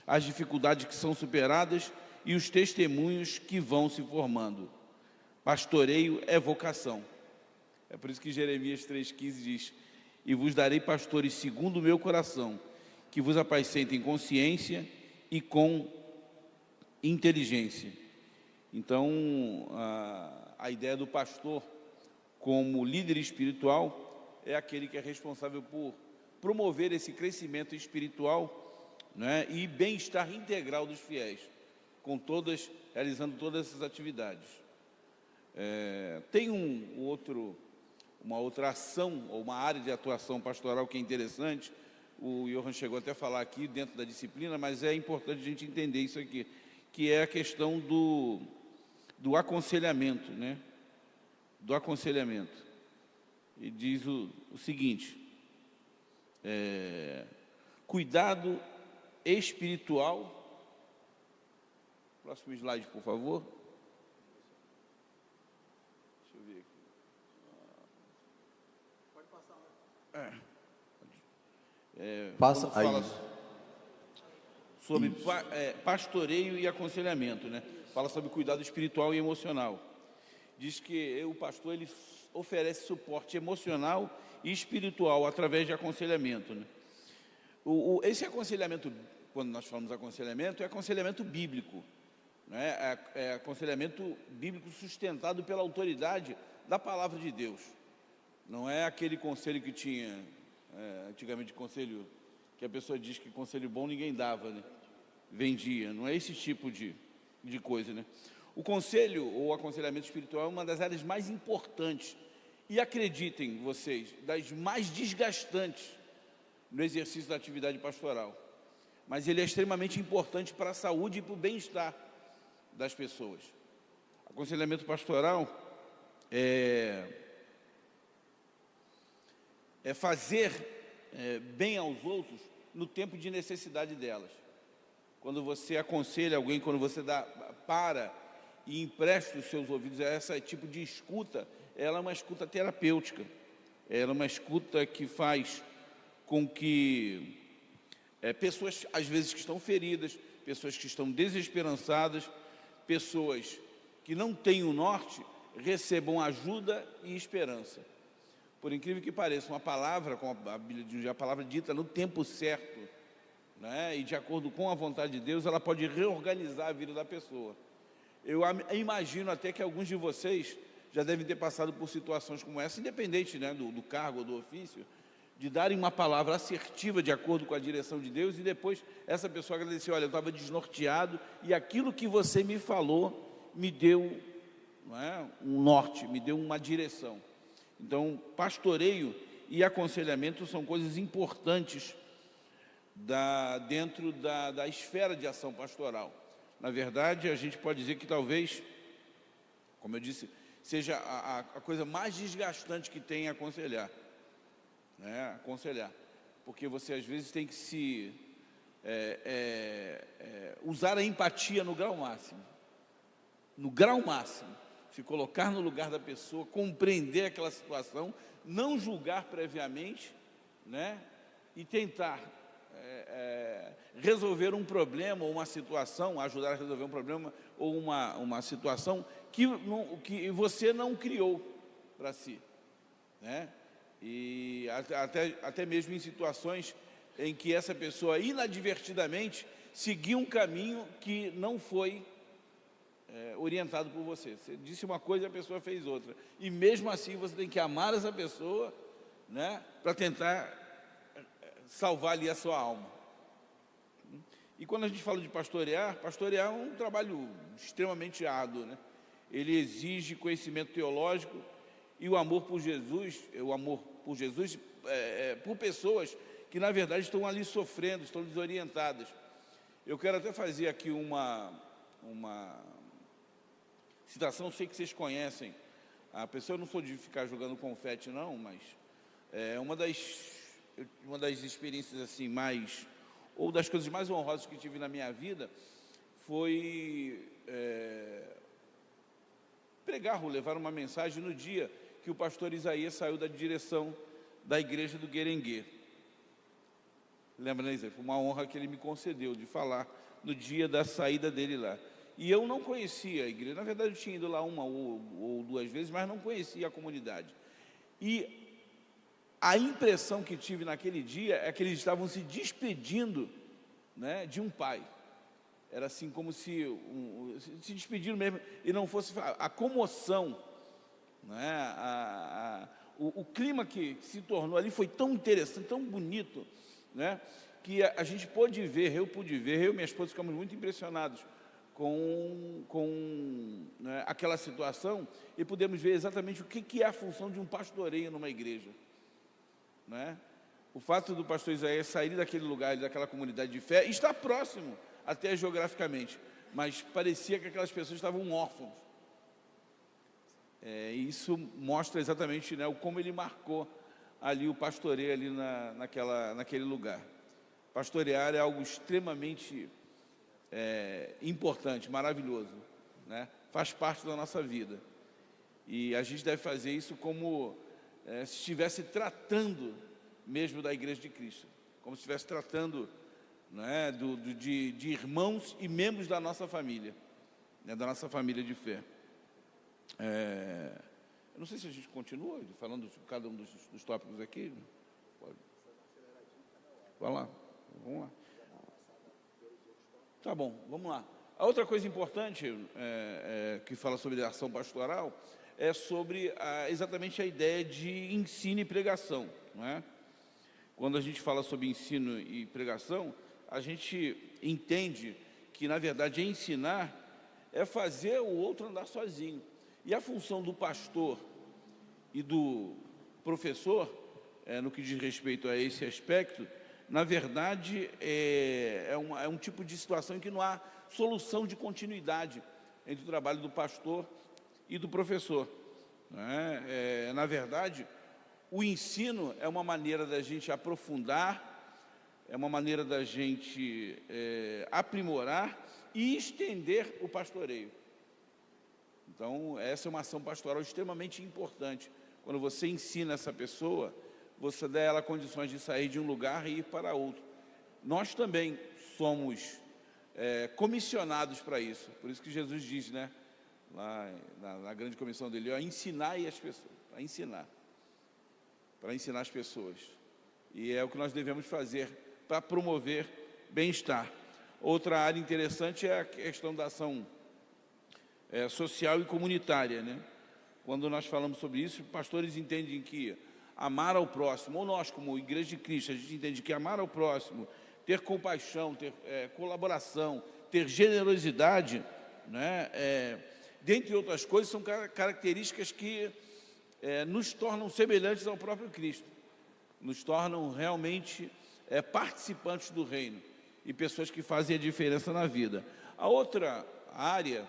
as dificuldades que são superadas e os testemunhos que vão se formando. Pastoreio é vocação. É por isso que Jeremias 3,15 diz: e vos darei pastores segundo o meu coração, que vos apacentem com ciência e com inteligência. Então, a ideia do pastor como líder espiritual é aquele que é responsável por promover esse crescimento espiritual, né, e bem-estar integral dos fiéis, realizando todas essas atividades. Tem uma outra ação, ou uma área de atuação pastoral que é interessante. O Johan chegou até a falar aqui dentro da disciplina, mas é importante a gente entender isso aqui, que é a questão do aconselhamento, né? Do aconselhamento. E diz o seguinte: cuidado espiritual. Próximo slide, por favor. Deixa eu ver aqui. Pode passar, né? Passa aí. Sobre pastoreio e aconselhamento, né? Fala sobre cuidado espiritual e emocional. Diz que o pastor ele oferece suporte emocional e espiritual através de aconselhamento, né? Esse aconselhamento, quando nós falamos aconselhamento, é aconselhamento bíblico, né? É aconselhamento bíblico sustentado pela autoridade da palavra de Deus. Não é aquele conselho que tinha antigamente, conselho que a pessoa diz que conselho bom ninguém dava, né? Vendia. Não é esse tipo de coisa, né? O conselho ou aconselhamento espiritual é uma das áreas mais importantes e, acreditem vocês, das mais desgastantes no exercício da atividade pastoral, mas ele é extremamente importante para a saúde e para o bem-estar das pessoas. Aconselhamento pastoral é fazer bem aos outros no tempo de necessidade delas. Quando você aconselha alguém, quando você para e empresta os seus ouvidos a esse tipo de escuta, ela é uma escuta terapêutica. Ela é uma escuta que faz com que pessoas, às vezes, que estão feridas, pessoas que estão desesperançadas, pessoas que não têm o norte, recebam ajuda e esperança. Por incrível que pareça, uma palavra, como a Bíblia diz, a palavra dita no tempo certo, né, e de acordo com a vontade de Deus, ela pode reorganizar a vida da pessoa. Eu imagino até que alguns de vocês já devem ter passado por situações como essa, independente, né, do cargo ou do ofício, de darem uma palavra assertiva de acordo com a direção de Deus e depois essa pessoa agradecer: olha, eu estava desnorteado e aquilo que você me falou me deu, não é, um norte, me deu uma direção. Então, pastoreio e aconselhamento são coisas importantes dentro da esfera de ação pastoral. Na verdade, a gente pode dizer que talvez, como eu disse, seja a coisa mais desgastante que tem aconselhar. Aconselhar, porque você às vezes tem que usar a empatia no grau máximo, se colocar no lugar da pessoa, compreender aquela situação, não julgar previamente, né, e tentar resolver um problema ou uma situação, ajudar a resolver um problema ou uma situação que você não criou para si, né? E até mesmo em situações em que essa pessoa inadvertidamente seguiu um caminho que não foi orientado por você. Você disse uma coisa e a pessoa fez outra. E mesmo assim você tem que amar essa pessoa, né, para tentar salvar ali a sua alma. E quando a gente fala de pastorear é um trabalho extremamente árduo, né? Ele exige conhecimento teológico e o amor por Jesus, por pessoas que na verdade estão ali sofrendo, estão desorientadas. Eu quero até fazer aqui uma citação, sei que vocês conhecem a pessoa, eu não sou de ficar jogando confete não, mas uma das experiências assim ou das coisas mais honrosas que tive na minha vida foi pregar ou levar uma mensagem no dia que o pastor Isaías saiu da direção da igreja do Guerengue. Lembra, né, Isaías? Foi uma honra que ele me concedeu de falar no dia da saída dele lá. E eu não conhecia a igreja, na verdade eu tinha ido lá uma ou duas vezes, mas não conhecia a comunidade. E a impressão que tive naquele dia é que eles estavam se despedindo, né, de um pai. Era assim como se despediram mesmo, e não fosse a comoção, né, o clima que se tornou ali foi tão interessante, tão bonito, né, que a gente pôde ver, eu e minha esposa ficamos muito impressionados com né, aquela situação, e pudemos ver exatamente o que é a função de um pastoreio numa igreja, né? O fato do pastor Isaías sair daquele lugar, daquela comunidade de fé, está próximo até geograficamente, mas parecia que aquelas pessoas estavam órfãos. Isso mostra exatamente, né, como ele marcou ali o pastoreio ali naquele lugar. Pastorear é algo extremamente importante, maravilhoso, né? Faz parte da nossa vida. E a gente deve fazer isso como se estivesse tratando mesmo da igreja de Cristo, como se estivesse tratando, né, de irmãos e membros da nossa família, né, da nossa família de fé. Eu não sei se a gente continua falando de cada um dos tópicos aqui. Pode. Vai lá, vamos lá. Tá bom, vamos lá. A outra coisa importante que fala sobre a ação pastoral é sobre exatamente a ideia de ensino e pregação, não é? Quando a gente fala sobre ensino e pregação, a gente entende que, na verdade, ensinar é fazer o outro andar sozinho. E a função do pastor e do professor no que diz respeito a esse aspecto, na verdade, é um tipo de situação em que não há solução de continuidade entre o trabalho do pastor e do professor. Né? Na verdade, o ensino é uma maneira da gente aprofundar, é uma maneira da gente aprimorar e estender o pastoreio. Então, essa é uma ação pastoral extremamente importante. Quando você ensina essa pessoa, você dá a ela condições de sair de um lugar e ir para outro. Nós também somos comissionados para isso. Por isso que Jesus diz, né, lá na grande comissão dele, ensinar as pessoas, para ensinar as pessoas. E é o que nós devemos fazer para promover bem-estar. Outra área interessante é a questão da ação social e comunitária, né? Quando nós falamos sobre isso, pastores entendem que amar ao próximo, ou nós como Igreja de Cristo, a gente entende que amar ao próximo, ter compaixão, ter colaboração, ter generosidade, né, dentre outras coisas, são características que nos tornam semelhantes ao próprio Cristo, nos tornam realmente participantes do reino e pessoas que fazem a diferença na vida. A outra área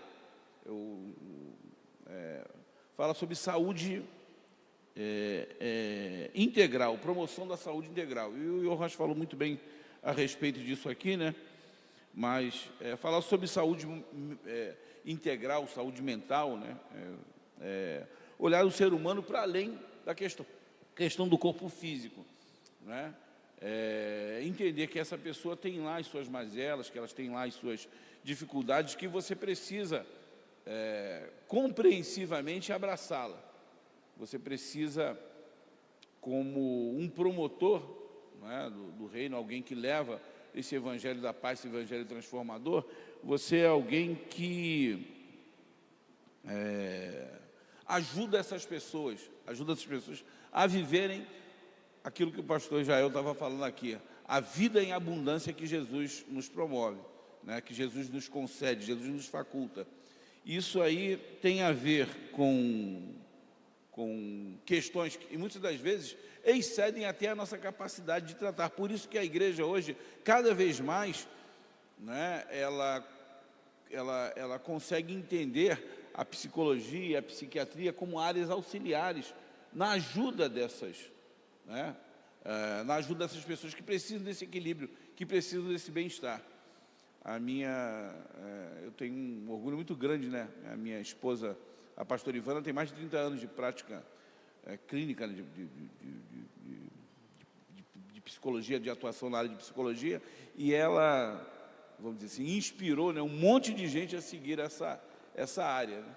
fala sobre saúde integral, promoção da saúde integral. E o Johannes falou muito bem a respeito disso aqui, né? Mas falar sobre saúde integral, saúde mental, né? Olhar o ser humano para além da questão do corpo físico, né? Entender que essa pessoa tem lá as suas mazelas, que elas têm lá as suas dificuldades, que você precisa compreensivamente abraçá-la. Você precisa, como um promotor, né, do reino, alguém que leva esse evangelho da paz, esse evangelho transformador, você é alguém que ajuda essas pessoas a viverem aquilo que o pastor Jael estava falando aqui, a vida em abundância que Jesus nos promove, né, que Jesus nos concede, Jesus nos faculta. Isso aí tem a ver com questões que, muitas das vezes, excedem até a nossa capacidade de tratar. Por isso que a igreja hoje, cada vez mais, né, ela consegue entender a psicologia, a psiquiatria como áreas auxiliares na ajuda dessas, né, na ajuda dessas pessoas que precisam desse equilíbrio, que precisam desse bem-estar. Eu tenho um orgulho muito grande, né? A minha esposa, a pastora Ivana, tem mais de 30 anos de prática clínica, né, de psicologia, de atuação na área de psicologia, e ela, vamos dizer assim, inspirou, né, um monte de gente a seguir essa área, né?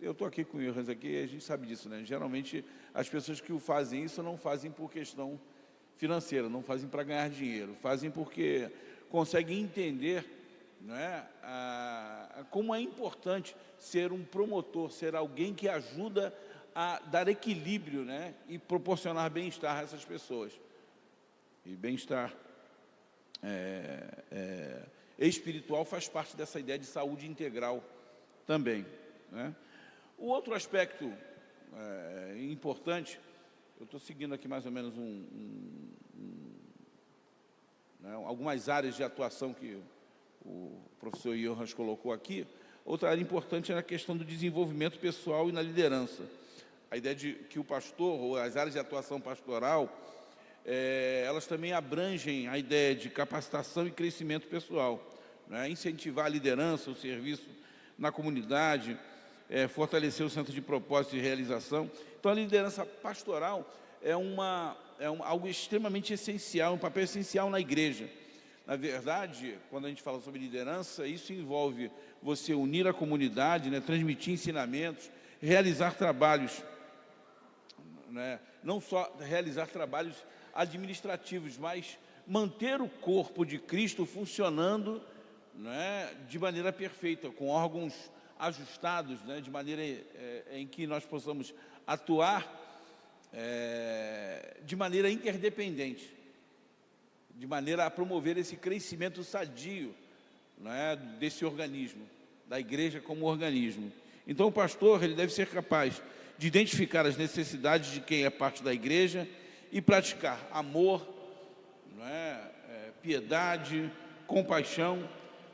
Eu estou aqui com o Johannes aqui, a gente sabe disso, né? Geralmente, as pessoas que o fazem isso não fazem por questão financeira, não fazem para ganhar dinheiro, fazem porque conseguem entender, né, como é importante ser um promotor, ser alguém que ajuda a dar equilíbrio, né, e proporcionar bem-estar a essas pessoas. E bem-estar espiritual faz parte dessa ideia de saúde integral também, né? O outro aspecto importante, eu estou seguindo aqui mais ou menos algumas áreas de atuação que o professor Johannes colocou aqui. Outra área importante é a questão do desenvolvimento pessoal e na liderança. A ideia de que o pastor, ou as áreas de atuação pastoral, elas também abrangem a ideia de capacitação e crescimento pessoal, né? Incentivar a liderança, o serviço na comunidade, fortalecer o centro de propósito e realização. Então, a liderança pastoral é algo extremamente essencial, um papel essencial na igreja. Na verdade, quando a gente fala sobre liderança, isso envolve você unir a comunidade, né, transmitir ensinamentos, realizar trabalhos, né, não só realizar trabalhos administrativos, mas manter o corpo de Cristo funcionando, né, de maneira perfeita, com órgãos ajustados, né, de maneira em que nós possamos atuar de maneira interdependente, de maneira a promover esse crescimento sadio, né, desse organismo, da igreja como organismo. Então, o pastor, ele deve ser capaz de identificar as necessidades de quem é parte da igreja e praticar amor, não é? Piedade, compaixão,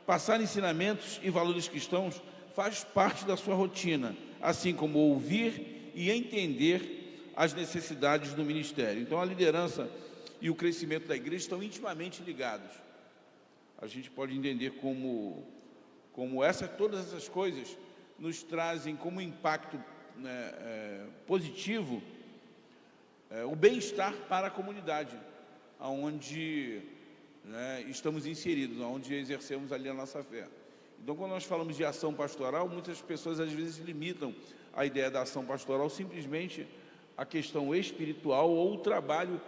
passar ensinamentos e valores cristãos faz parte da sua rotina, assim como ouvir e entender as necessidades do ministério. Então, a liderança e o crescimento da igreja estão intimamente ligados. A gente pode entender como todas essas coisas nos trazem como impacto, né, positivo, o bem-estar para a comunidade, onde, né, estamos inseridos, onde exercemos ali a nossa fé. Então, quando nós falamos de ação pastoral, muitas pessoas às vezes limitam a ideia da ação pastoral simplesmente à questão espiritual ou o trabalho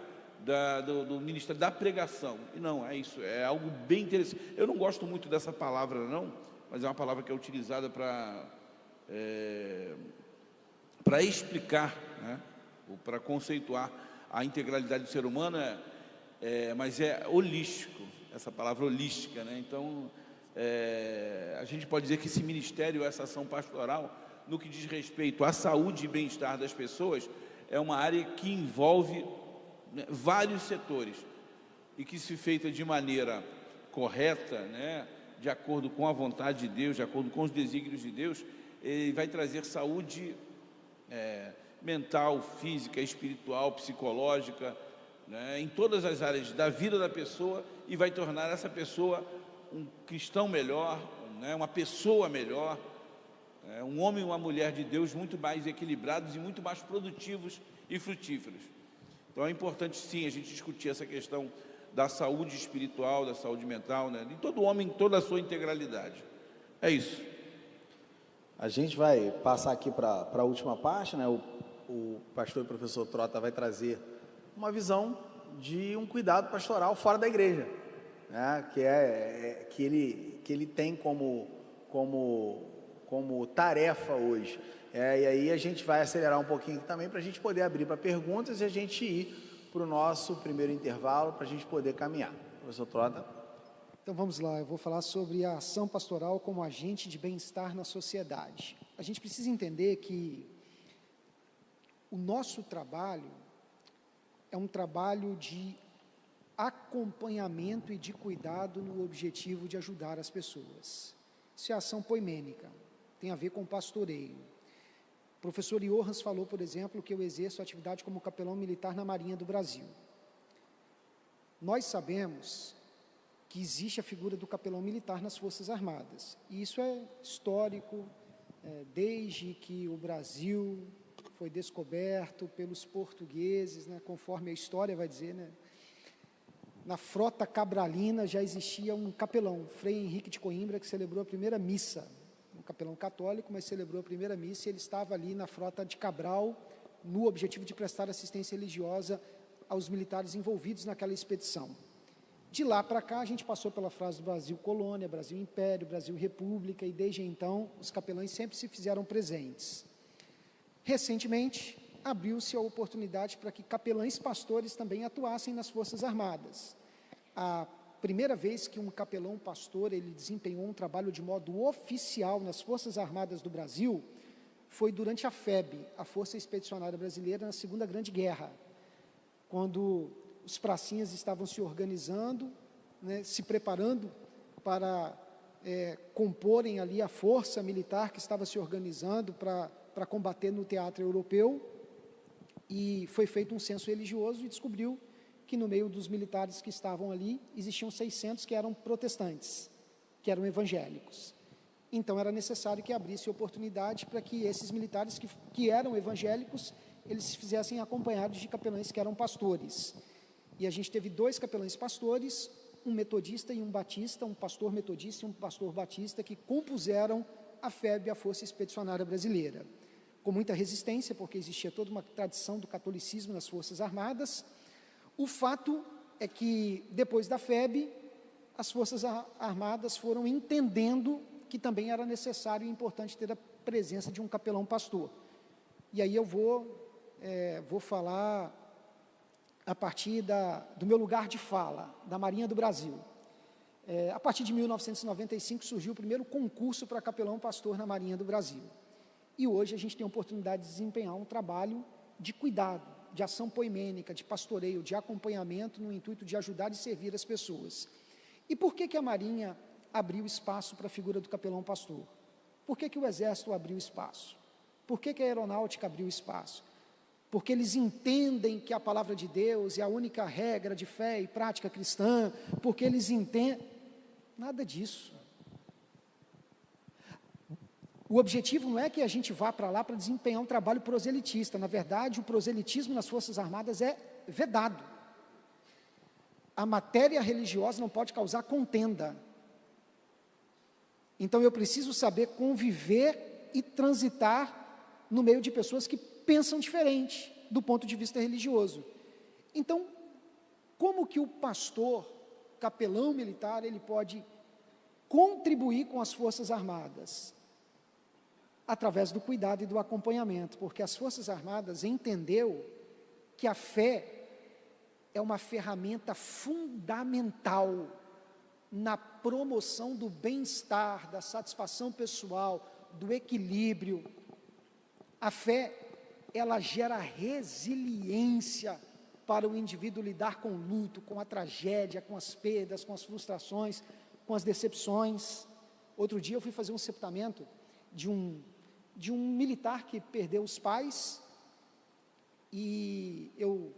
do ministério da pregação. E não, é isso, é algo bem interessante. Eu não gosto muito dessa palavra, não, mas é uma palavra que é utilizada para explicar, né, ou para conceituar a integralidade do ser humano, mas é holístico, essa palavra holística, né? Então, a gente pode dizer que esse ministério, essa ação pastoral, no que diz respeito à saúde e bem-estar das pessoas, é uma área que envolve, né, vários setores e que, se feita de maneira correta, né, de acordo com a vontade de Deus, de acordo com os desígnios de Deus, ele vai trazer saúde mental, física, espiritual, psicológica, né, em todas as áreas da vida da pessoa, e vai tornar essa pessoa um cristão melhor, né, uma pessoa melhor, um homem e uma mulher de Deus muito mais equilibrados e muito mais produtivos e frutíferos. Então, é importante, sim, a gente discutir essa questão da saúde espiritual, da saúde mental, né, de todo homem, em toda a sua integralidade. É isso. A gente vai passar aqui para a última parte, né? O pastor e professor Trota vai trazer uma visão de um cuidado pastoral fora da igreja, né? Que ele tem como tarefa hoje. E aí a gente vai acelerar um pouquinho também para a gente poder abrir para perguntas e a gente ir para o nosso primeiro intervalo, para a gente poder caminhar. Professor Trota. Então vamos lá, eu vou falar sobre a ação pastoral como agente de bem-estar na sociedade. A gente precisa entender que o nosso trabalho é um trabalho de acompanhamento e de cuidado no objetivo de ajudar as pessoas. Isso é ação poimênica, tem a ver com pastoreio. O professor Johans falou, por exemplo, que eu exerço atividade como capelão militar na Marinha do Brasil. Nós sabemos que existe a figura do capelão militar nas Forças Armadas. E isso é histórico, desde que o Brasil foi descoberto pelos portugueses, né, conforme a história vai dizer, né, na frota cabralina já existia um capelão, Frei Henrique de Coimbra, que celebrou a primeira missa, um capelão católico, mas celebrou a primeira missa, e ele estava ali na frota de Cabral, no objetivo de prestar assistência religiosa aos militares envolvidos naquela expedição. De lá para cá, a gente passou pela fase do Brasil Colônia, Brasil Império, Brasil República, e desde então, os capelães sempre se fizeram presentes. Recentemente, abriu-se a oportunidade para que capelães pastores também atuassem nas Forças Armadas. A primeira vez que um capelão pastor ele desempenhou um trabalho de modo oficial nas Forças Armadas do Brasil foi durante a FEB, a Força Expedicionária Brasileira, na Segunda Grande Guerra, quando os pracinhas estavam se organizando, né, se preparando para comporem ali a força militar que estava se organizando para combater no teatro europeu, e foi feito um censo religioso e descobriu que no meio dos militares que estavam ali, existiam 600 que eram protestantes, que eram evangélicos. Então, era necessário que abrisse oportunidade para que esses militares que eram evangélicos, eles se fizessem acompanhados de capelães que eram pastores. E a gente teve 2 capelães pastores, um metodista e um batista, um pastor metodista e um pastor batista, que compuseram a FEB, a Força Expedicionária Brasileira, com muita resistência, porque existia toda uma tradição do catolicismo nas Forças Armadas. O fato é que, depois da FEB, as Forças Armadas foram entendendo que também era necessário e importante ter a presença de um capelão pastor. E aí eu vou falar a partir do meu lugar de fala, da Marinha do Brasil. A partir de 1995 surgiu o primeiro concurso para capelão pastor na Marinha do Brasil. E hoje a gente tem a oportunidade de desempenhar um trabalho de cuidado, de ação poimênica, de pastoreio, de acompanhamento, no intuito de ajudar e servir as pessoas. E por que a Marinha abriu espaço para a figura do capelão pastor? Por que o Exército abriu espaço? Por que a Aeronáutica abriu espaço? Porque eles entendem que a palavra de Deus é a única regra de fé e prática cristã, porque eles entendem... Nada disso. O objetivo não é que a gente vá para lá para desempenhar um trabalho proselitista. Na verdade, o proselitismo nas Forças Armadas é vedado. A matéria religiosa não pode causar contenda. Então, eu preciso saber conviver e transitar no meio de pessoas que pensam diferente do ponto de vista religioso. Então, como que o pastor, capelão militar, ele pode contribuir com as Forças Armadas? Através do cuidado e do acompanhamento, porque as Forças Armadas entendeu que a fé é uma ferramenta fundamental na promoção do bem-estar, da satisfação pessoal, do equilíbrio. A fé, ela gera resiliência para o indivíduo lidar com o luto, com a tragédia, com as perdas, com as frustrações, com as decepções. Outro dia eu fui fazer um sepultamento de um militar que perdeu os pais, e eu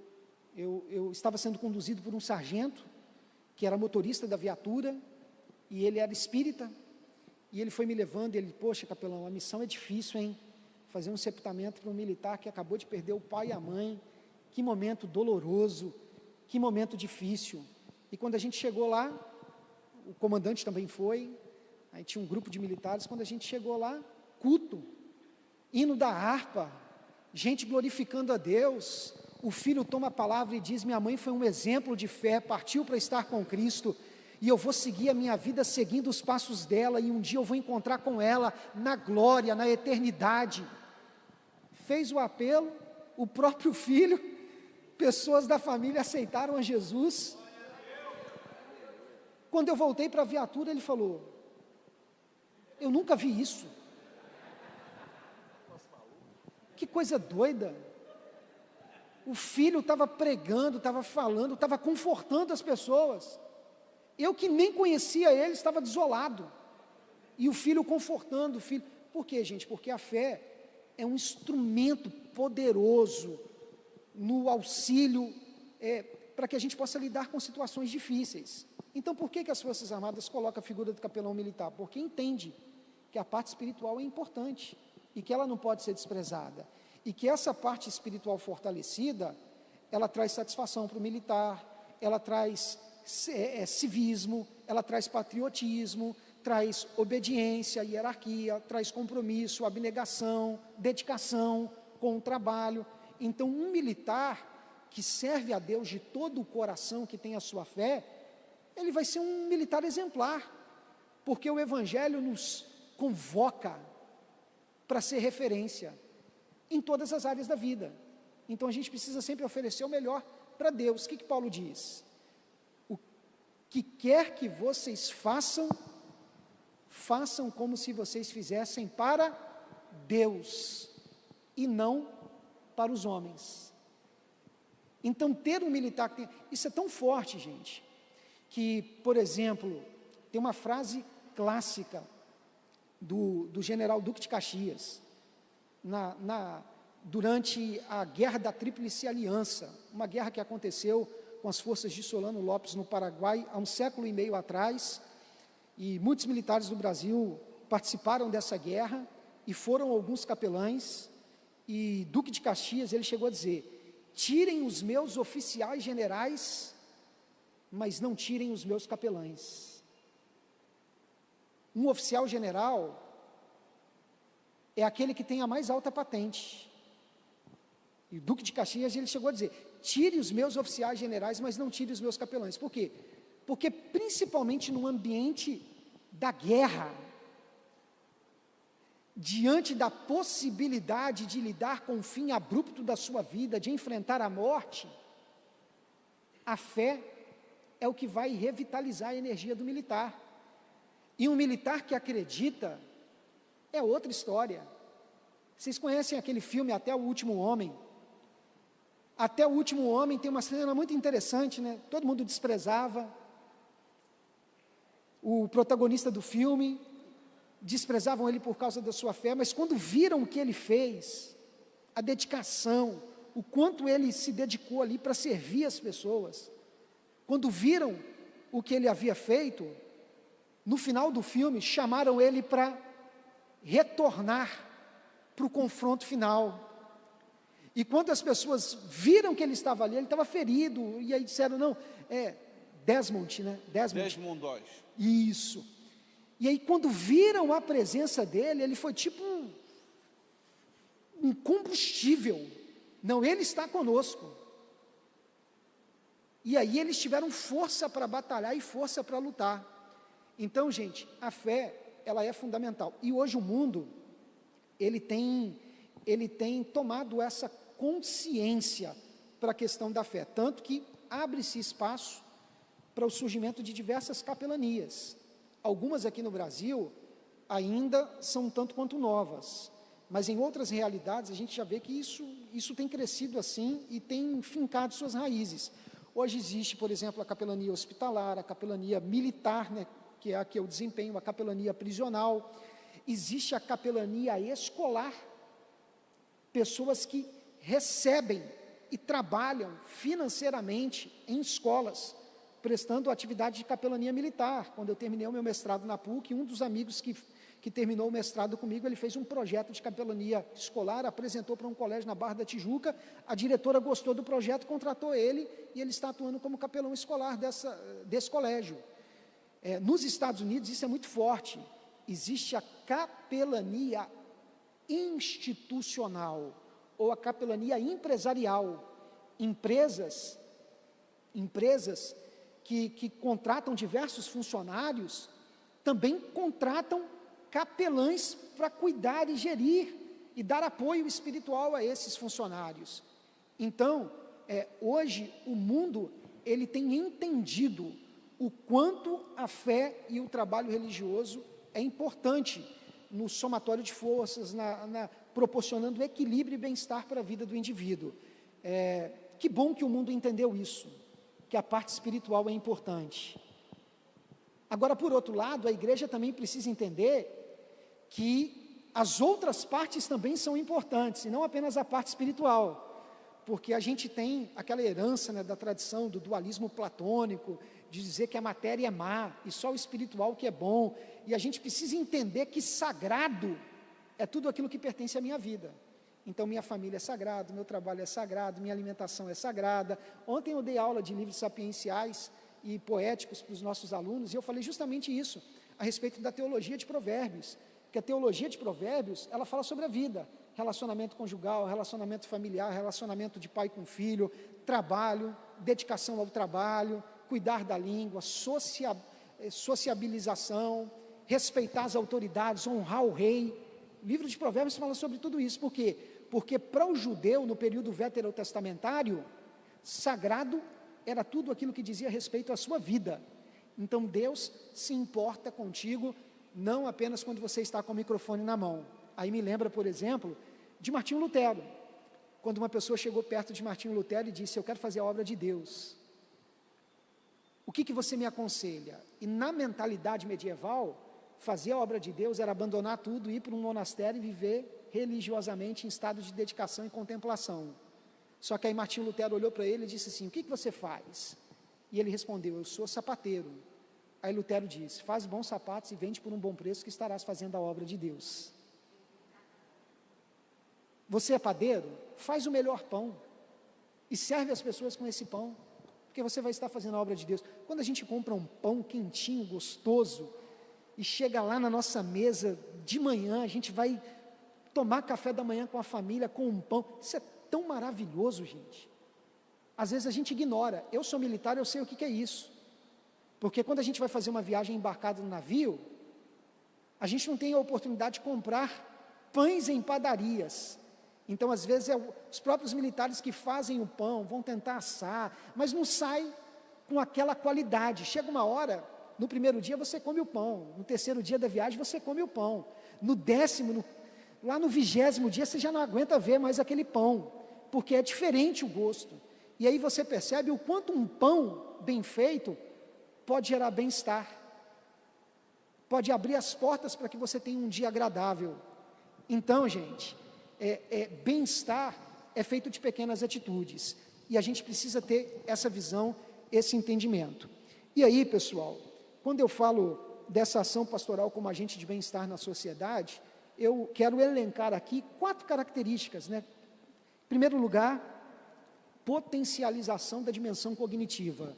estava sendo conduzido por um sargento, que era motorista da viatura, e ele era espírita, e ele foi me levando, e ele, poxa, capelão, a missão é difícil, hein? Fazer um sepultamento para um militar que acabou de perder o pai e a mãe, que momento doloroso, que momento difícil. E quando a gente chegou lá, o comandante também foi, aí tinha um grupo de militares, quando a gente chegou lá, culto, hino da harpa, gente glorificando a Deus, o filho toma a palavra e diz, minha mãe foi um exemplo de fé, partiu para estar com Cristo, e eu vou seguir a minha vida seguindo os passos dela, e um dia eu vou encontrar com ela, na glória, na eternidade. Fez o apelo, o próprio filho, pessoas da família aceitaram a Jesus. Quando eu voltei para a viatura, ele falou, eu nunca vi isso. Que coisa doida. O filho estava pregando, estava falando, estava confortando as pessoas. Eu que nem conhecia ele, estava desolado. E o filho confortando o filho. Por quê, gente? Porque a fé é um instrumento poderoso no auxílio para que a gente possa lidar com situações difíceis. Então, por que as Forças Armadas colocam a figura do capelão militar? Porque entende que a parte espiritual é importante e que ela não pode ser desprezada. E que essa parte espiritual fortalecida, ela traz satisfação para o militar, ela traz civismo, ela traz patriotismo, traz obediência, hierarquia, traz compromisso, abnegação, dedicação com o trabalho. Então, um militar que serve a Deus de todo o coração, que tem a sua fé, ele vai ser um militar exemplar, porque o Evangelho nos convoca para ser referência em todas as áreas da vida. Então a gente precisa sempre oferecer o melhor para Deus. O que Paulo diz? O que quer que vocês façam, façam como se vocês fizessem para Deus e não para os homens. Então ter um militar que tem... Isso é tão forte, gente, que, por exemplo, tem uma frase clássica do general Duque de Caxias, durante a Guerra da Tríplice Aliança, uma guerra que aconteceu com as forças de Solano Lopes no Paraguai, há um século e meio atrás, e muitos militares do Brasil participaram dessa guerra, e foram alguns capelães, e Duque de Caxias, ele chegou a dizer, tirem os meus oficiais generais, mas não tirem os meus capelães. Um oficial general é aquele que tem a mais alta patente. E o Duque de Caxias, ele chegou a dizer, tire os meus oficiais generais, mas não tire os meus capelães. Por quê? Porque principalmente no ambiente da guerra, diante da possibilidade de lidar com o fim abrupto da sua vida, de enfrentar a morte, a fé é o que vai revitalizar a energia do militar. E um militar que acredita é outra história. Vocês conhecem aquele filme Até o Último Homem? Até o Último Homem tem uma cena muito interessante, né? Todo mundo desprezava o protagonista do filme, desprezavam ele por causa da sua fé, mas quando viram o que ele fez, a dedicação, o quanto ele se dedicou ali para servir as pessoas, quando viram o que ele havia feito, no final do filme, chamaram ele para retornar para o confronto final. E quando as pessoas viram que ele estava ali, ele estava ferido, e aí disseram, não, Desmond, né? Desmond Doss. Isso. E aí quando viram a presença dele, ele foi tipo um combustível. Não, ele está conosco. E aí eles tiveram força para batalhar e força para lutar. Então, gente, a fé, ela é fundamental. E hoje o mundo, ele tem tomado essa consciência para a questão da fé, tanto que abre-se espaço para o surgimento de diversas capelanias. Algumas aqui no Brasil ainda são um tanto quanto novas, mas em outras realidades a gente já vê que isso tem crescido assim e tem fincado suas raízes. Hoje existe, por exemplo, a capelania hospitalar, a capelania militar, né, que é a que eu desempenho, a capelania prisional, existe a capelania escolar, pessoas que recebem e trabalham financeiramente em escolas, prestando atividade de capelania militar. Quando eu terminei o meu mestrado na PUC, um dos amigos que terminou o mestrado comigo, ele fez um projeto de capelania escolar, apresentou para um colégio na Barra da Tijuca, a diretora gostou do projeto, contratou ele, e ele está atuando como capelão escolar desse colégio. Nos Estados Unidos isso é muito forte, existe a capelania institucional, ou a capelania empresarial, empresas que contratam diversos funcionários, também contratam capelães para cuidar e gerir e dar apoio espiritual a esses funcionários. Então, hoje o mundo, ele tem entendido o quanto a fé e o trabalho religioso é importante no somatório de forças, proporcionando equilíbrio e bem-estar para a vida do indivíduo. Que bom que o mundo entendeu isso, que a parte espiritual é importante. Agora, por outro lado, a igreja também precisa entender que as outras partes também são importantes, e não apenas a parte espiritual, porque a gente tem aquela herança, né, da tradição do dualismo platônico, de dizer que a matéria é má, e só o espiritual que é bom, e a gente precisa entender que sagrado é tudo aquilo que pertence à minha vida. Então, minha família é sagrada, meu trabalho é sagrado, minha alimentação é sagrada. Ontem eu dei aula de livros sapienciais e poéticos para os nossos alunos, e eu falei justamente isso, a respeito da teologia de Provérbios, que a teologia de Provérbios, ela fala sobre a vida, relacionamento conjugal, relacionamento familiar, relacionamento de pai com filho, trabalho, dedicação ao trabalho, cuidar da língua, sociabilização, respeitar as autoridades, honrar o rei. O livro de Provérbios fala sobre tudo isso. Por quê? Porque para o judeu, no período veterotestamentário, sagrado era tudo aquilo que dizia respeito à sua vida. Então Deus se importa contigo, não apenas quando você está com o microfone na mão. Aí me lembra, por exemplo, de Martinho Lutero, quando uma pessoa chegou perto de Martinho Lutero e disse: eu quero fazer a obra de Deus, o que você me aconselha? E na mentalidade medieval, fazer a obra de Deus era abandonar tudo, ir para um monastério e viver religiosamente em estado de dedicação e contemplação. Só que aí Martinho Lutero olhou para ele e disse assim: o que você faz? E ele respondeu: eu sou sapateiro. Aí Lutero disse: faz bons sapatos e vende por um bom preço, que estarás fazendo a obra de Deus. Você é padeiro? Faz o melhor pão e serve as pessoas com esse pão, porque você vai estar fazendo a obra de Deus. Quando a gente compra um pão quentinho, gostoso, e chega lá na nossa mesa de manhã, a gente vai tomar café da manhã com a família, com um pão, isso é tão maravilhoso, gente. Às vezes a gente ignora. Eu sou militar, eu sei o que é isso, porque quando a gente vai fazer uma viagem embarcado no navio, a gente não tem a oportunidade de comprar pães em padarias. Então, às vezes, os próprios militares que fazem o pão, vão tentar assar, mas não sai com aquela qualidade. Chega uma hora, no primeiro dia você come o pão, no terceiro dia da viagem você come o pão, no 10º, lá no 20º dia você já não aguenta ver mais aquele pão, porque é diferente o gosto. E aí você percebe o quanto um pão bem feito pode gerar bem-estar, pode abrir as portas para que você tenha um dia agradável. Então, gente, bem-estar é feito de pequenas atitudes, e a gente precisa ter essa visão, esse entendimento. E aí, pessoal, quando eu falo dessa ação pastoral como agente de bem-estar na sociedade, eu quero elencar aqui 4 características, né? Em primeiro lugar, potencialização da dimensão cognitiva.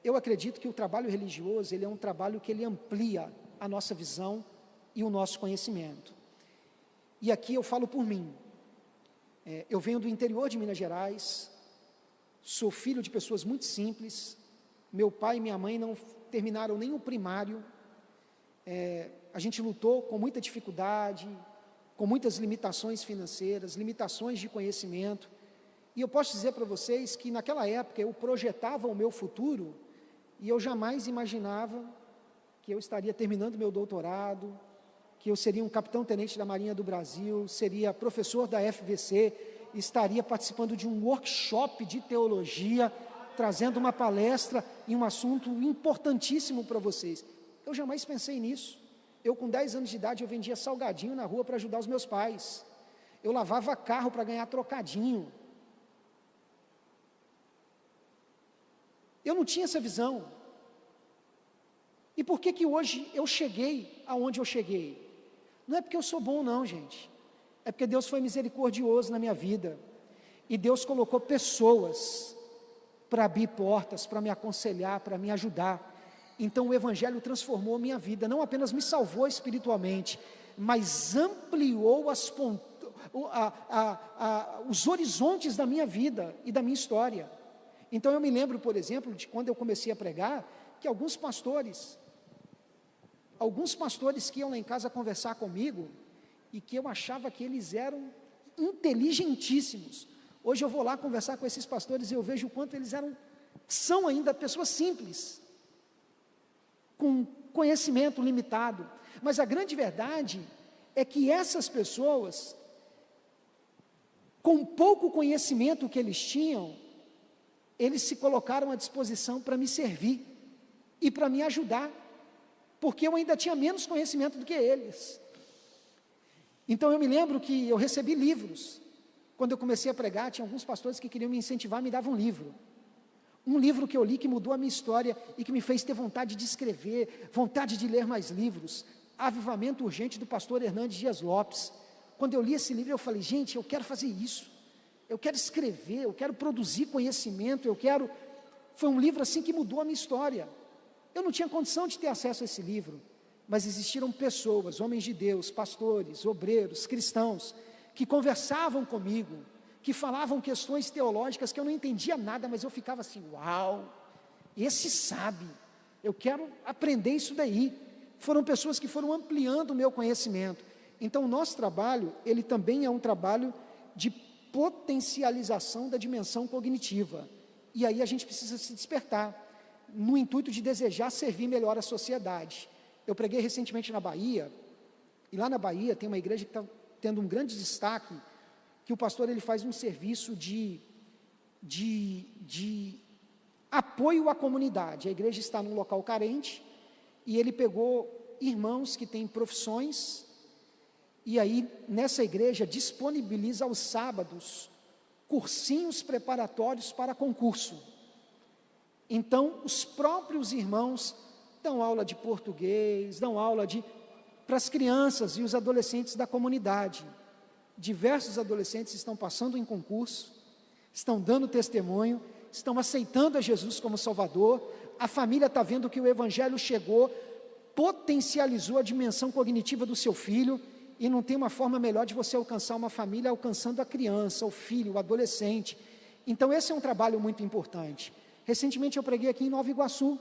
Eu acredito que o trabalho religioso, ele é um trabalho que ele amplia a nossa visão e o nosso conhecimento. E aqui eu falo por mim. Eu venho do interior de Minas Gerais, sou filho de pessoas muito simples, meu pai e minha mãe não terminaram nem o primário, a gente lutou com muita dificuldade, com muitas limitações financeiras, limitações de conhecimento, e eu posso dizer para vocês que naquela época eu projetava o meu futuro, e eu jamais imaginava que eu estaria terminando meu doutorado, que eu seria um capitão-tenente da Marinha do Brasil, seria professor da FVC, estaria participando de um workshop de teologia, trazendo uma palestra em um assunto importantíssimo para vocês. Eu jamais pensei nisso. Eu, com 10 anos de idade, eu vendia salgadinho na rua para ajudar os meus pais. Eu lavava carro para ganhar trocadinho. Eu não tinha essa visão. E por que hoje eu cheguei aonde eu cheguei? Não é porque eu sou bom, não, gente. É porque Deus foi misericordioso na minha vida. E Deus colocou pessoas para abrir portas, para me aconselhar, para me ajudar. Então o Evangelho transformou minha vida, não apenas me salvou espiritualmente, mas ampliou os horizontes da minha vida e da minha história. Então eu me lembro, por exemplo, de quando eu comecei a pregar, que alguns pastores que iam lá em casa conversar comigo, e que eu achava que eles eram inteligentíssimos. Hoje eu vou lá conversar com esses pastores e eu vejo o quanto eles são ainda pessoas simples, com conhecimento limitado. Mas a grande verdade é que essas pessoas, com pouco conhecimento que eles tinham, eles se colocaram à disposição para me servir e para me ajudar, porque eu ainda tinha menos conhecimento do que eles. Então eu me lembro que eu recebi livros. Quando eu comecei a pregar, tinha alguns pastores que queriam me incentivar, me davam um livro. Um livro que eu li que mudou a minha história e que me fez ter vontade de escrever, vontade de ler mais livros. Avivamento Urgente, do pastor Hernandes Dias Lopes. Quando eu li esse livro, eu falei, gente, eu quero fazer isso. Eu quero escrever, eu quero produzir conhecimento, Foi um livro assim que mudou a minha história. Eu não tinha condição de ter acesso a esse livro, mas existiram pessoas, homens de Deus, pastores, obreiros, cristãos, que conversavam comigo, que falavam questões teológicas que eu não entendia nada, mas eu ficava assim, uau, esse sabe, eu quero aprender isso daí. Foram pessoas que foram ampliando o meu conhecimento. Então o nosso trabalho, ele também é um trabalho de potencialização da dimensão cognitiva, e aí a gente precisa se despertar, no intuito de desejar servir melhor a sociedade. Eu preguei recentemente na Bahia, e lá na Bahia tem uma igreja que está tendo um grande destaque, que o pastor ele faz um serviço de apoio à comunidade. A igreja está num local carente, e ele pegou irmãos que têm profissões, e aí nessa igreja disponibiliza aos sábados cursinhos preparatórios para concurso. Então os próprios irmãos dão aula de português, dão aula para as crianças e os adolescentes da comunidade. Diversos adolescentes estão passando em concurso, estão dando testemunho, estão aceitando a Jesus como Salvador. A família está vendo que o Evangelho chegou, potencializou a dimensão cognitiva do seu filho, e não tem uma forma melhor de você alcançar uma família alcançando a criança, o filho, o adolescente. Então esse é um trabalho muito importante. Recentemente eu preguei aqui em Nova Iguaçu,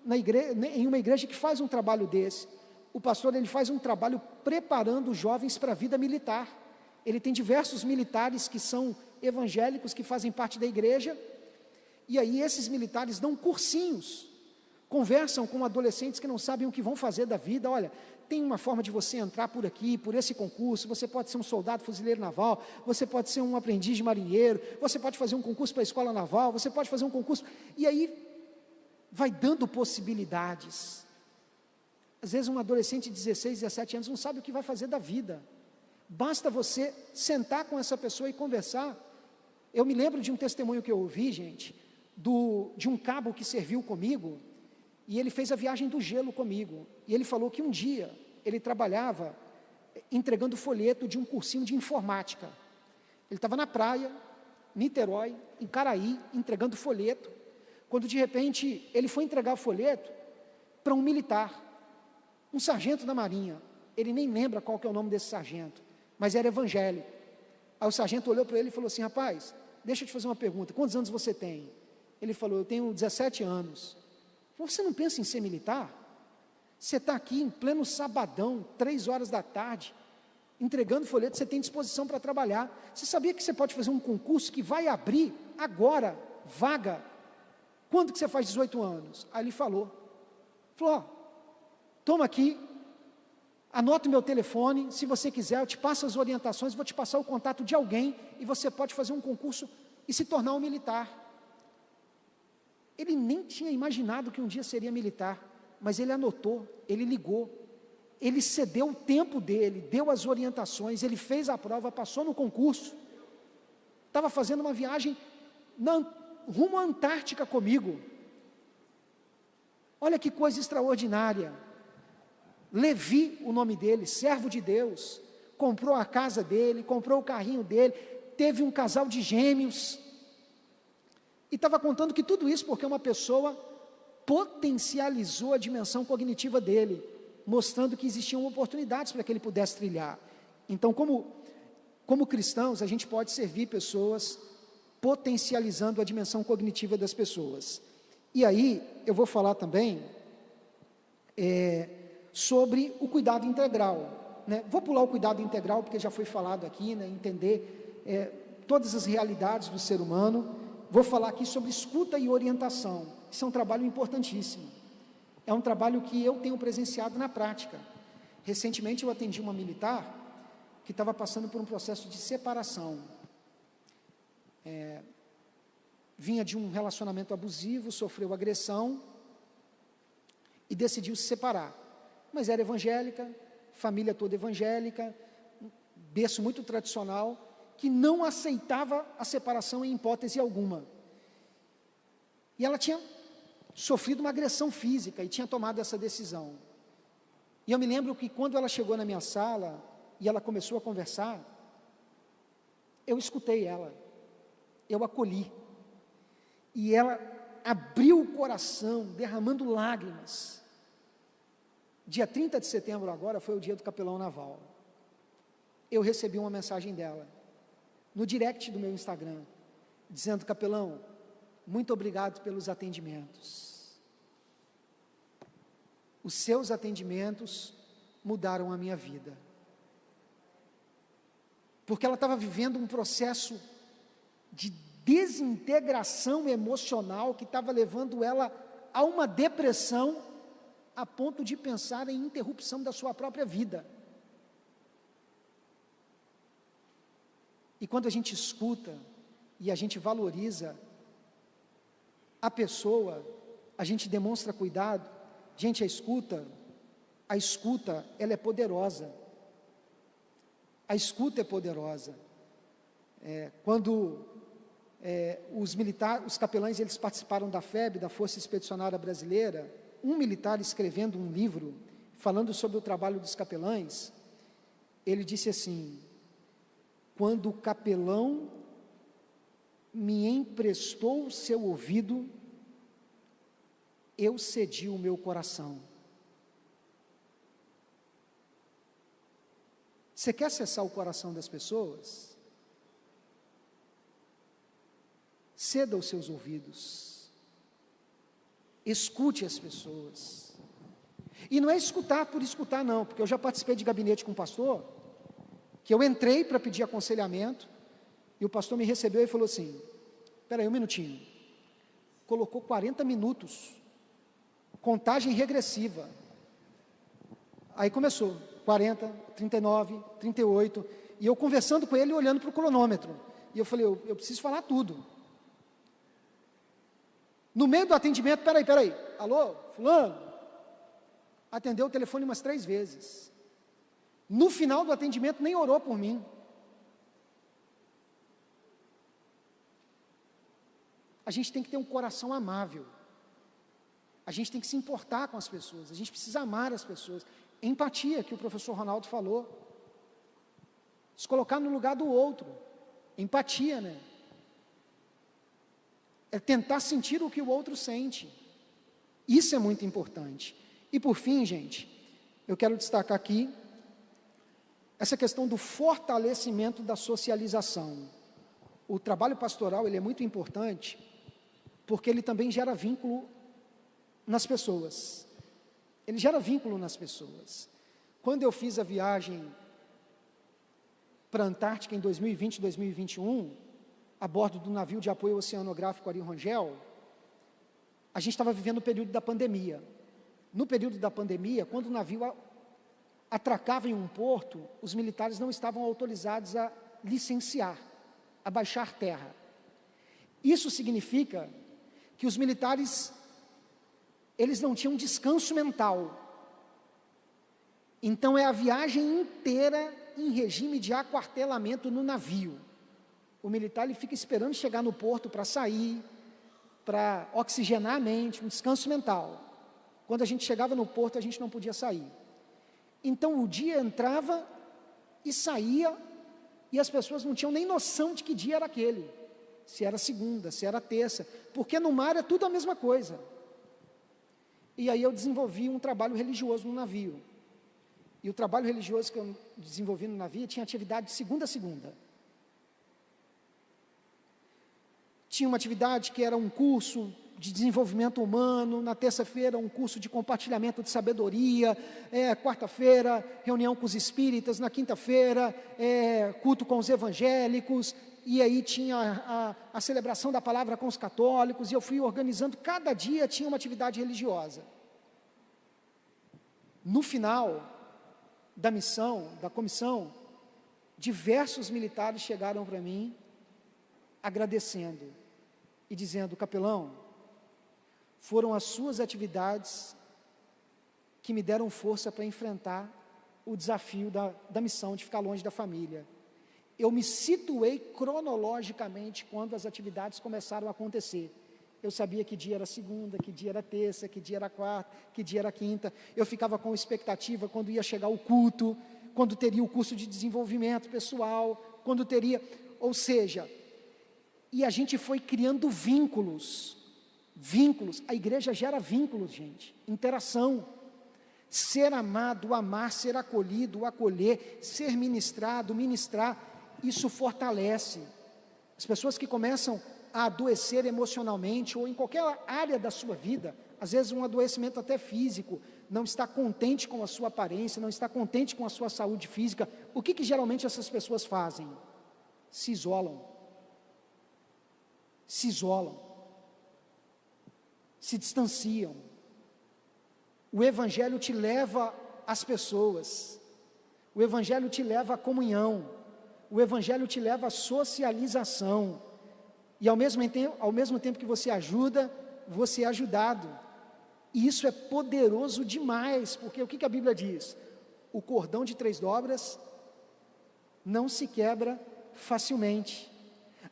em uma igreja que faz um trabalho desse. O pastor ele faz um trabalho preparando os jovens para a vida militar. Ele tem diversos militares que são evangélicos, que fazem parte da igreja, e aí esses militares dão cursinhos, conversam com adolescentes que não sabem o que vão fazer da vida. Olha, tem uma forma de você entrar por aqui, por esse concurso, você pode ser um soldado fuzileiro naval, você pode ser um aprendiz de marinheiro, você pode fazer um concurso para a escola naval, você pode fazer um concurso, e aí vai dando possibilidades. Às vezes um adolescente de 16, 17 anos não sabe o que vai fazer da vida, basta você sentar com essa pessoa e conversar. Eu me lembro de um testemunho que eu ouvi, gente, de um cabo que serviu comigo, e ele fez a viagem do gelo comigo, e ele falou que um dia ele trabalhava entregando folheto de um cursinho de informática. Ele estava na praia, Niterói, em Caraí, entregando folheto, quando de repente ele foi entregar o folheto para um militar, um sargento da marinha. Ele nem lembra qual que é o nome desse sargento, mas era evangélico. Aí o sargento olhou para ele e falou assim: rapaz, deixa eu te fazer uma pergunta, quantos anos você tem? Ele falou: eu tenho 17 anos. Você não pensa em ser militar? Você está aqui em pleno sabadão, 3 horas da tarde, entregando folheto, você tem disposição para trabalhar. Você sabia que você pode fazer um concurso que vai abrir agora, vaga? Quando que você faz 18 anos? Aí ele falou, ó, toma aqui, anota o meu telefone, se você quiser, eu te passo as orientações, vou te passar o contato de alguém, e você pode fazer um concurso e se tornar um militar. Ele nem tinha imaginado que um dia seria militar, mas ele anotou, ele ligou, ele cedeu o tempo dele, deu as orientações, ele fez a prova, passou no concurso, estava fazendo uma viagem rumo à Antártica comigo. Olha que coisa extraordinária. Levi, o nome dele, servo de Deus, comprou a casa dele, comprou o carrinho dele, teve um casal de gêmeos, e estava contando que tudo isso porque uma pessoa potencializou a dimensão cognitiva dele, mostrando que existiam oportunidades para que ele pudesse trilhar. Então, como cristãos, a gente pode servir pessoas potencializando a dimensão cognitiva das pessoas. E aí, eu vou falar também sobre o cuidado integral, né? Vou pular o cuidado integral, porque já foi falado aqui, né? Entender todas as realidades do ser humano. Vou falar aqui sobre escuta e orientação. Isso é um trabalho importantíssimo. É um trabalho que eu tenho presenciado na prática. Recentemente eu atendi uma militar que estava passando por um processo de separação. Vinha de um relacionamento abusivo, sofreu agressão e decidiu se separar. Mas era evangélica, família toda evangélica, berço muito tradicional, que não aceitava a separação em hipótese alguma. E ela tinha sofrido uma agressão física e tinha tomado essa decisão. E eu me lembro que quando ela chegou na minha sala e ela começou a conversar, eu escutei ela, eu acolhi. E ela abriu o coração, derramando lágrimas. Dia 30 de setembro agora foi o dia do capelão naval. Eu recebi uma mensagem dela no direct do meu Instagram, dizendo: capelão, muito obrigado pelos atendimentos. Os seus atendimentos mudaram a minha vida. Porque ela estava vivendo um processo de desintegração emocional que estava levando ela a uma depressão, a ponto de pensar em interrupção da sua própria vida. E quando a gente escuta e a gente valoriza a pessoa, a gente demonstra cuidado. Gente, a escuta, ela é poderosa. A escuta é poderosa. Quando os capelães, eles participaram da FEB, da Força Expedicionária Brasileira, um militar escrevendo um livro, falando sobre o trabalho dos capelães, ele disse assim: quando o capelão me emprestou o seu ouvido, eu cedi o meu coração. Você quer acessar o coração das pessoas? Ceda os seus ouvidos. Escute as pessoas. E não é escutar por escutar, não, porque eu já participei de gabinete com um pastor, que eu entrei para pedir aconselhamento, e o pastor me recebeu e falou assim: espera aí um minutinho. Colocou 40 minutos, contagem regressiva. Aí começou, 40, 39, 38, e eu conversando com ele, olhando para o cronômetro, e eu falei, eu preciso falar tudo. No meio do atendimento, peraí, alô, fulano, atendeu o telefone umas 3 vezes, no final do atendimento nem orou por mim. A gente tem que ter um coração amável, a gente tem que se importar com as pessoas, a gente precisa amar as pessoas, empatia, que o professor Ronaldo falou, se colocar no lugar do outro, empatia, né? É tentar sentir o que o outro sente, isso é muito importante. E por fim, gente, eu quero destacar aqui, essa questão do fortalecimento da socialização. O trabalho pastoral, ele é muito importante, porque ele também gera vínculo nas pessoas. Ele gera vínculo nas pessoas. Quando eu fiz a viagem para a Antártica em 2020, 2021, a bordo do navio de apoio oceanográfico Ari Rangel, a gente estava vivendo o período da pandemia. No período da pandemia, quando o navio atracava em um porto, os militares não estavam autorizados a licenciar, a baixar terra. Isso significa que os militares, eles não tinham descanso mental. Então é a viagem inteira em regime de aquartelamento no navio. O militar, ele fica esperando chegar no porto para sair, para oxigenar a mente, um descanso mental. Quando a gente chegava no porto, a gente não podia sair. Então o dia entrava e saía, e as pessoas não tinham nem noção de que dia era aquele, se era segunda, se era terça, porque no mar é tudo a mesma coisa. E aí eu desenvolvi um trabalho religioso no navio, e o trabalho religioso que eu desenvolvi no navio tinha atividade de segunda a segunda. Tinha uma atividade que era um curso de desenvolvimento humano, na terça-feira um curso de compartilhamento de sabedoria, quarta-feira reunião com os espíritas, na quinta-feira culto com os evangélicos, e aí tinha a celebração da palavra com os católicos, e eu fui organizando, cada dia tinha uma atividade religiosa. No final da missão, da comissão, diversos militares chegaram para mim, agradecendo, e dizendo: capelão, foram as suas atividades que me deram força para enfrentar o desafio da missão de ficar longe da família. Eu me situei cronologicamente quando as atividades começaram a acontecer. Eu sabia que dia era segunda, que dia era terça, que dia era quarta, que dia era quinta. Eu ficava com expectativa quando ia chegar o culto, quando teria o curso de desenvolvimento pessoal, quando teria, ou seja, e a gente foi criando vínculos, a igreja gera vínculos, gente, interação, ser amado, amar, ser acolhido, acolher, ser ministrado, ministrar, isso fortalece. As pessoas que começam a adoecer emocionalmente, ou em qualquer área da sua vida, às vezes um adoecimento até físico, não está contente com a sua aparência, não está contente com a sua saúde física, o que geralmente essas pessoas fazem? Se isolam, se distanciam. O Evangelho te leva às pessoas, o Evangelho te leva à comunhão, o Evangelho te leva à socialização, e ao mesmo tempo que você ajuda, você é ajudado, e isso é poderoso demais, porque o que a Bíblia diz? O cordão de 3 dobras não se quebra facilmente.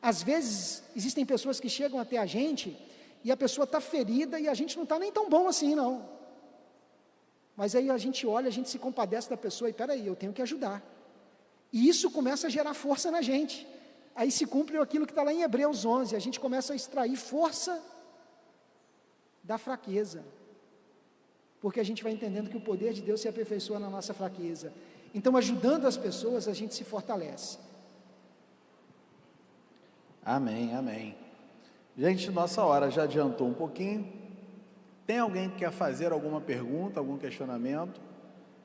Às vezes, existem pessoas que chegam até a gente, e a pessoa está ferida, e a gente não está nem tão bom assim, não. Mas aí a gente olha, a gente se compadece da pessoa, e peraí, eu tenho que ajudar. E isso começa a gerar força na gente. Aí se cumpre aquilo que está lá em Hebreus 11, a gente começa a extrair força da fraqueza. Porque a gente vai entendendo que o poder de Deus se aperfeiçoa na nossa fraqueza. Então, ajudando as pessoas, a gente se fortalece. Amém, amém. Gente, nossa hora já adiantou um pouquinho. Tem alguém que quer fazer alguma pergunta, algum questionamento?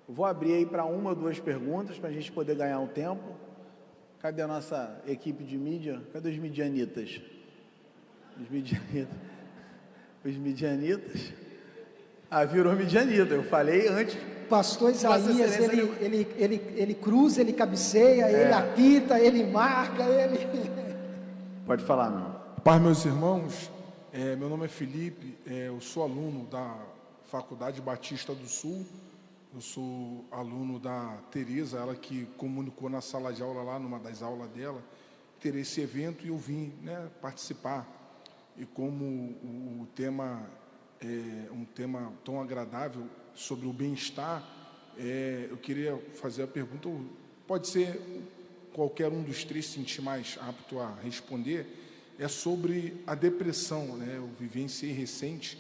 Eu vou abrir aí para 1 ou 2 perguntas, para a gente poder ganhar um tempo. Cadê a nossa equipe de mídia? Cadê os midianitas? Os midianitas? Ah, virou midianita, eu falei antes. pastor Isaías, ele cruza, ele cabeceia, ele apita, ele marca, ele... Pode falar, meu. Pai, meus irmãos, meu nome é Felipe, eu sou aluno da Faculdade Batista do Sul, eu sou aluno da Tereza, ela que comunicou na sala de aula lá, numa das aulas dela, ter esse evento, e eu vim, né, participar. E como o tema é um tema tão agradável sobre o bem-estar, eu queria fazer a pergunta, pode ser qualquer um dos três se sentir mais apto a responder, é sobre a depressão, né? Eu vivenciei recente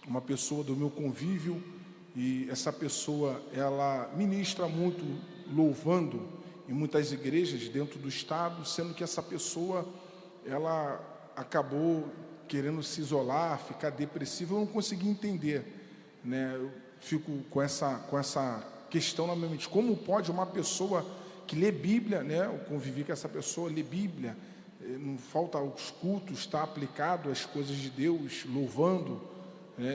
uma pessoa do meu convívio, e essa pessoa, ela ministra muito louvando em muitas igrejas dentro do estado, sendo que essa pessoa, ela acabou querendo se isolar, ficar depressiva. Eu não consegui entender, né? Eu fico com essa questão na minha mente, como pode uma pessoa que lê Bíblia, né? Eu convivi com essa pessoa, lê Bíblia, não falta os cultos, está aplicado às coisas de Deus, louvando,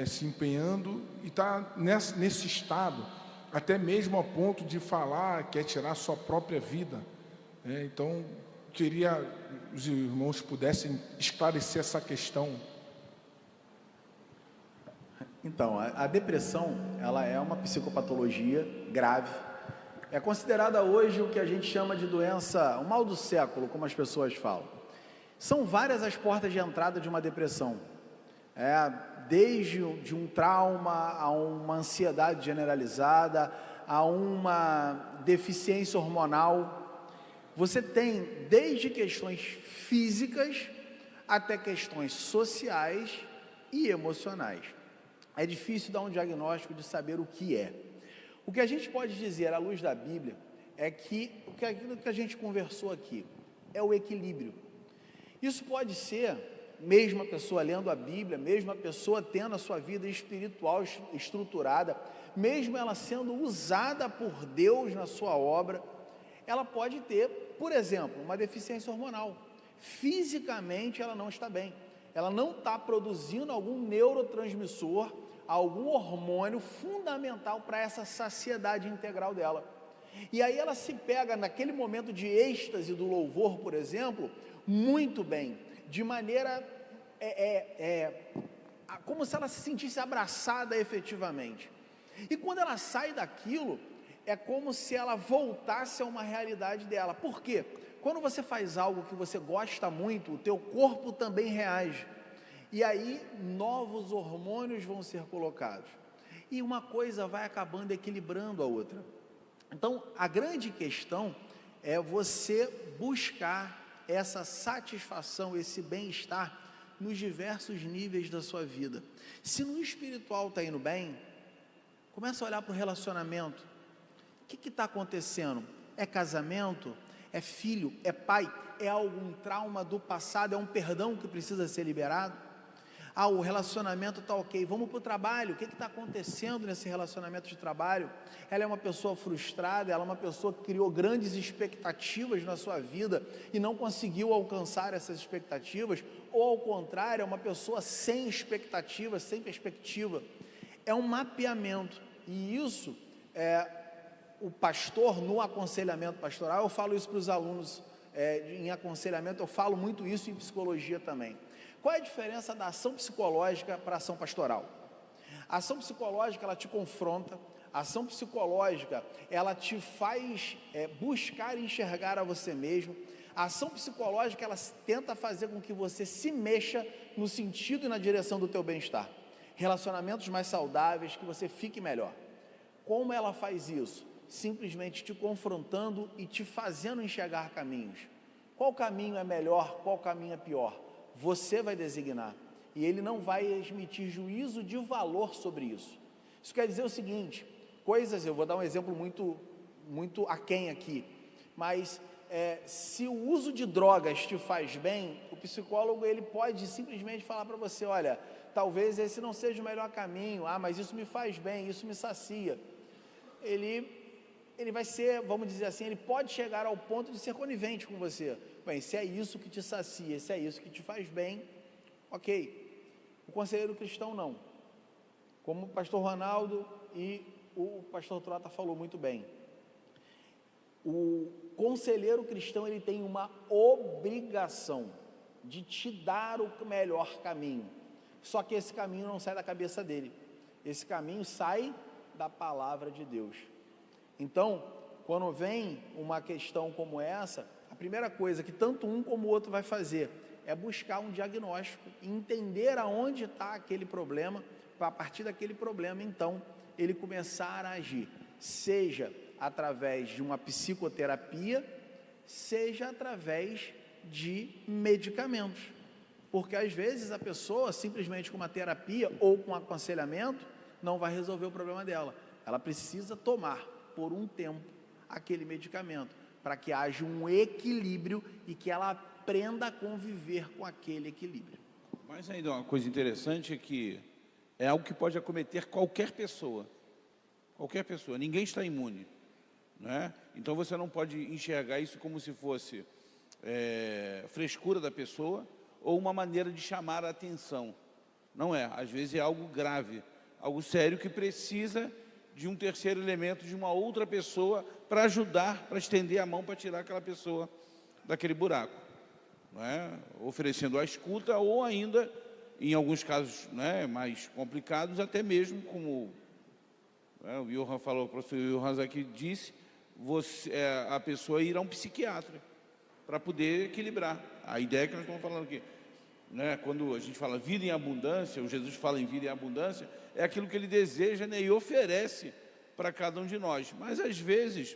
se empenhando, e está nesse estado, até mesmo a ponto de falar, quer tirar a sua própria vida. Então, queria que os irmãos pudessem esclarecer essa questão. Então, a depressão, ela é uma psicopatologia grave. É considerada hoje o que a gente chama de doença, o mal do século, como as pessoas falam. São várias as portas de entrada de uma depressão. Desde um trauma, a uma ansiedade generalizada, a uma deficiência hormonal. Você tem desde questões físicas até questões sociais e emocionais. É difícil dar um diagnóstico de saber o que é. O que a gente pode dizer à luz da Bíblia é que aquilo que a gente conversou aqui é o equilíbrio. Isso pode ser, mesmo a pessoa lendo a Bíblia, mesmo a pessoa tendo a sua vida espiritual estruturada, mesmo ela sendo usada por Deus na sua obra, ela pode ter, por exemplo, uma deficiência hormonal. Fisicamente ela não está bem, ela não está produzindo algum neurotransmissor, algum hormônio fundamental para essa saciedade integral dela. E aí ela se pega naquele momento de êxtase do louvor, por exemplo, muito bem, de maneira, como se ela se sentisse abraçada efetivamente. E quando ela sai daquilo, é como se ela voltasse a uma realidade dela. Por quê? Quando você faz algo que você gosta muito, o teu corpo também reage. E aí, novos hormônios vão ser colocados. E uma coisa vai acabando equilibrando a outra. Então, a grande questão é você buscar essa satisfação, esse bem-estar nos diversos níveis da sua vida. Se no espiritual está indo bem, começa a olhar para o relacionamento. O que está acontecendo? É casamento? É filho? É pai? É algum trauma do passado? É um perdão que precisa ser liberado? O relacionamento está ok, vamos para o trabalho. O que está acontecendo nesse relacionamento de trabalho? Ela é uma pessoa frustrada, ela é uma pessoa que criou grandes expectativas na sua vida e não conseguiu alcançar essas expectativas, ou ao contrário, é uma pessoa sem expectativa, sem perspectiva. É um mapeamento, e isso o pastor, no aconselhamento pastoral, eu falo isso para os alunos em aconselhamento, eu falo muito isso em psicologia também. Qual é a diferença da ação psicológica para a ação pastoral? A ação psicológica, ela te confronta, a ação psicológica, ela te faz buscar e enxergar a você mesmo. A ação psicológica, ela tenta fazer com que você se mexa no sentido e na direção do teu bem-estar. Relacionamentos mais saudáveis, que você fique melhor. Como ela faz isso? Simplesmente te confrontando e te fazendo enxergar caminhos. Qual caminho é melhor, qual caminho é pior? Você vai designar, e ele não vai emitir juízo de valor sobre isso. Isso quer dizer o seguinte, eu vou dar um exemplo muito aquém aqui, mas se o uso de drogas te faz bem, o psicólogo ele pode simplesmente falar para você, olha, talvez esse não seja o melhor caminho, mas isso me faz bem, isso me sacia. Ele vai ser, vamos dizer assim, ele pode chegar ao ponto de ser conivente com você. Bem, se é isso que te sacia, se é isso que te faz bem, ok. O conselheiro cristão não. Como o pastor Ronaldo e o pastor Trota falou muito bem. O conselheiro cristão, ele tem uma obrigação de te dar o melhor caminho. Só que esse caminho não sai da cabeça dele. Esse caminho sai da palavra de Deus. Então, quando vem uma questão como essa, a primeira coisa que tanto um como o outro vai fazer é buscar um diagnóstico, entender aonde está aquele problema, para a partir daquele problema, então, ele começar a agir, seja através de uma psicoterapia, seja através de medicamentos, porque às vezes a pessoa, simplesmente com uma terapia ou com um aconselhamento, não vai resolver o problema dela. Ela precisa tomar, por um tempo, aquele medicamento, para que haja um equilíbrio e que ela aprenda a conviver com aquele equilíbrio. Mas ainda uma coisa interessante é que é algo que pode acometer qualquer pessoa, ninguém está imune, né? Então você não pode enxergar isso como se fosse frescura da pessoa ou uma maneira de chamar a atenção. Não é, às vezes é algo grave, algo sério que precisa de um terceiro elemento, de uma outra pessoa para ajudar, para estender a mão para tirar aquela pessoa daquele buraco, não é? Oferecendo a escuta ou ainda, em alguns casos, né, mais complicados, até mesmo como o Johan falou, o professor Johan aqui disse, a pessoa ir a um psiquiatra para poder equilibrar. A ideia que nós estamos falando aqui, né, quando a gente fala vida em abundância, o Jesus fala em vida em abundância, é aquilo que ele deseja, né, e oferece para cada um de nós. Mas às vezes,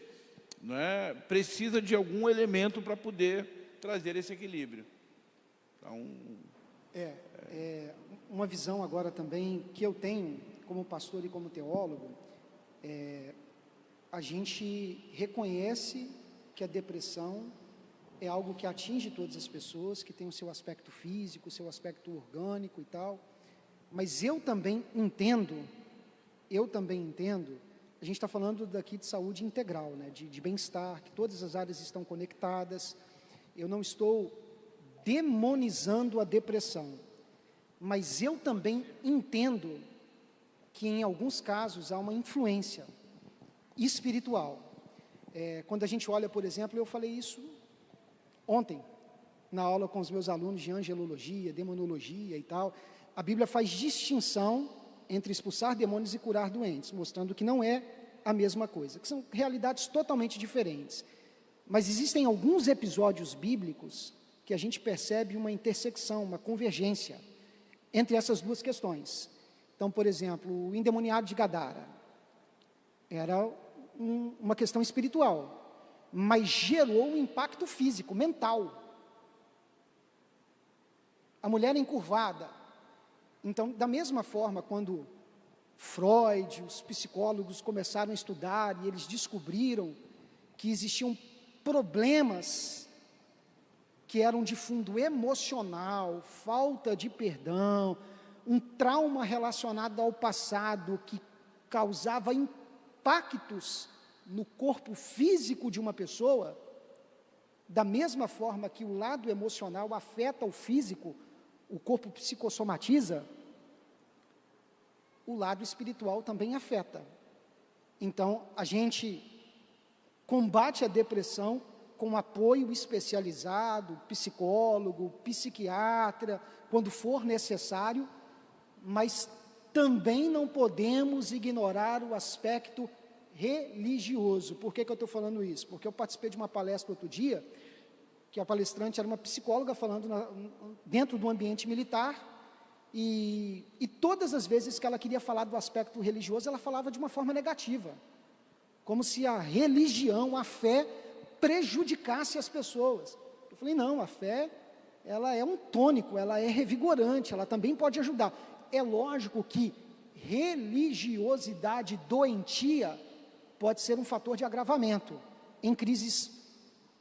né, precisa de algum elemento para poder trazer esse equilíbrio. Então, uma visão agora também que eu tenho como pastor e como teólogo, a gente reconhece que a depressão é algo que atinge todas as pessoas, que tem o seu aspecto físico, o seu aspecto orgânico e tal, mas eu também entendo, a gente está falando daqui de saúde integral, né, de bem-estar, que todas as áreas estão conectadas. Eu não estou demonizando a depressão, mas eu também entendo que em alguns casos há uma influência espiritual. Quando a gente olha, por exemplo, eu falei isso ontem, na aula com os meus alunos de angelologia, demonologia e tal, a Bíblia faz distinção entre expulsar demônios e curar doentes, mostrando que não é a mesma coisa, que são realidades totalmente diferentes. Mas existem alguns episódios bíblicos que a gente percebe uma intersecção, uma convergência entre essas duas questões. Então, por exemplo, o endemoniado de Gadara era uma questão espiritual, mas gerou um impacto físico, mental. A mulher encurvada. Então, da mesma forma, quando Freud, os psicólogos começaram a estudar e eles descobriram que existiam problemas que eram de fundo emocional, falta de perdão, um trauma relacionado ao passado que causava impactos no corpo físico de uma pessoa, da mesma forma que o lado emocional afeta o físico, o corpo psicossomatiza, o lado espiritual também afeta. Então, a gente combate a depressão com apoio especializado, psicólogo, psiquiatra, quando for necessário, mas também não podemos ignorar o aspecto religioso. Por que eu estou falando isso? Porque eu participei de uma palestra outro dia, que a palestrante era uma psicóloga falando dentro do ambiente militar, e todas as vezes que ela queria falar do aspecto religioso, ela falava de uma forma negativa, como se a religião, a fé, prejudicasse as pessoas. Eu falei, não, a fé, ela é um tônico, ela é revigorante, ela também pode ajudar. É lógico que religiosidade doentia pode ser um fator de agravamento em crises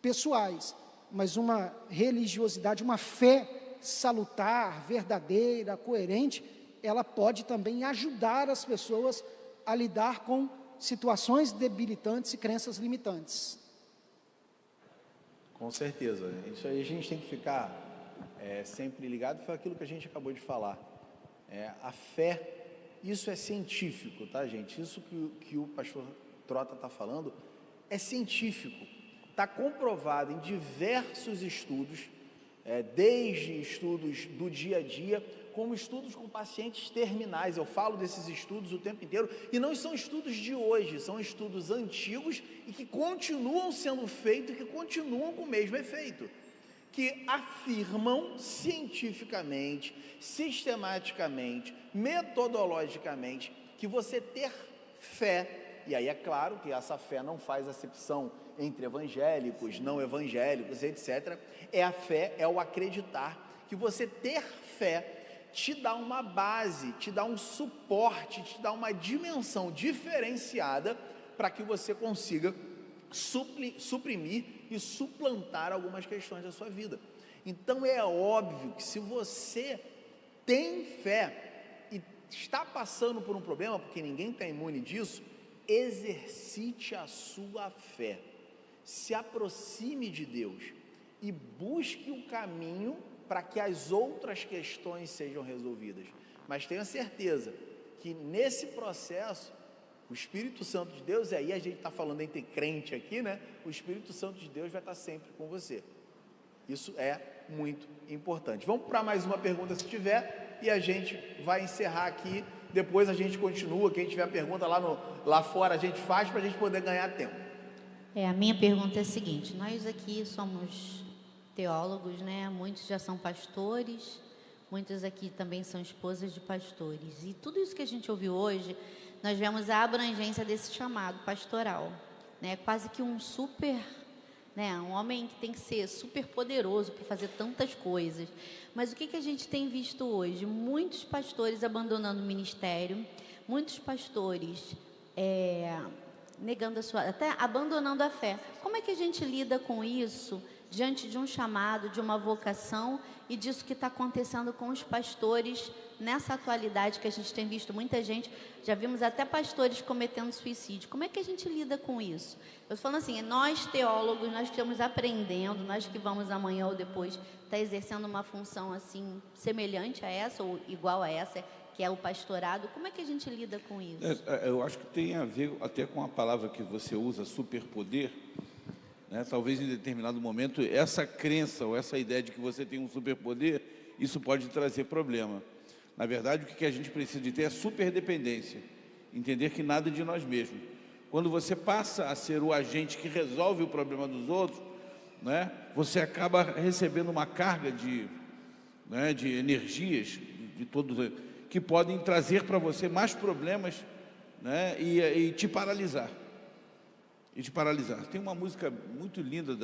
pessoais, mas uma religiosidade, uma fé salutar, verdadeira, coerente, ela pode também ajudar as pessoas a lidar com situações debilitantes e crenças limitantes. Com certeza, isso aí a gente tem que ficar sempre ligado, foi aquilo que a gente acabou de falar. A fé isso é científico, tá, gente? Isso que o pastor Trota está falando é científico. Está comprovado em diversos estudos, desde estudos do dia a dia, como estudos com pacientes terminais. Eu falo desses estudos o tempo inteiro, e não são estudos de hoje, são estudos antigos e que continuam sendo feitos e que continuam com o mesmo efeito, que afirmam cientificamente, sistematicamente, metodologicamente, que você ter fé, e aí é claro que essa fé não faz acepção entre evangélicos, não evangélicos, etc. A fé, é o acreditar, que você ter fé te dá uma base, te dá um suporte, te dá uma dimensão diferenciada para que você consiga suprimir e suplantar algumas questões da sua vida. Então é óbvio que se você tem fé e está passando por um problema, porque ninguém está imune disso, exercite a sua fé, se aproxime de Deus e busque o caminho para que as outras questões sejam resolvidas. Mas tenha certeza que nesse processo, o Espírito Santo de Deus, e aí a gente está falando entre crente aqui, né? O Espírito Santo de Deus vai estar sempre com você. Isso é muito importante. Vamos para mais uma pergunta se tiver, e a gente vai encerrar aqui. Depois a gente continua. Quem tiver pergunta lá fora, a gente faz para a gente poder ganhar tempo. A minha pergunta é a seguinte: nós aqui somos teólogos, né? Muitos já são pastores, muitos aqui também são esposas de pastores, e tudo isso que a gente ouviu hoje, nós vemos a abrangência desse chamado pastoral, né? Quase que um super, né? Um homem que tem que ser super poderoso para fazer tantas coisas. Mas o que a gente tem visto hoje? Muitos pastores abandonando o ministério, muitos pastores negando até abandonando a fé. Como é que a gente lida com isso diante de um chamado, de uma vocação e disso que está acontecendo com os pastores nessa atualidade que a gente tem visto muita gente, já vimos até pastores cometendo suicídio? Como é que a gente lida com isso? Eu estou falando assim, nós teólogos, nós que estamos aprendendo, nós que vamos amanhã ou depois estar exercendo uma função assim semelhante a essa ou igual a essa, que é o pastorado, como é que a gente lida com isso? Eu acho que tem a ver até com a palavra que você usa, superpoder, né? Talvez em determinado momento essa crença ou essa ideia de que você tem um superpoder, isso pode trazer problema. Na verdade, o que a gente precisa de ter é superdependência, entender que nada é de nós mesmos. Quando você passa a ser o agente que resolve o problema dos outros, né, você acaba recebendo uma carga de energias de todos, que podem trazer para você mais problemas, né, e te paralisar. Tem uma música muito linda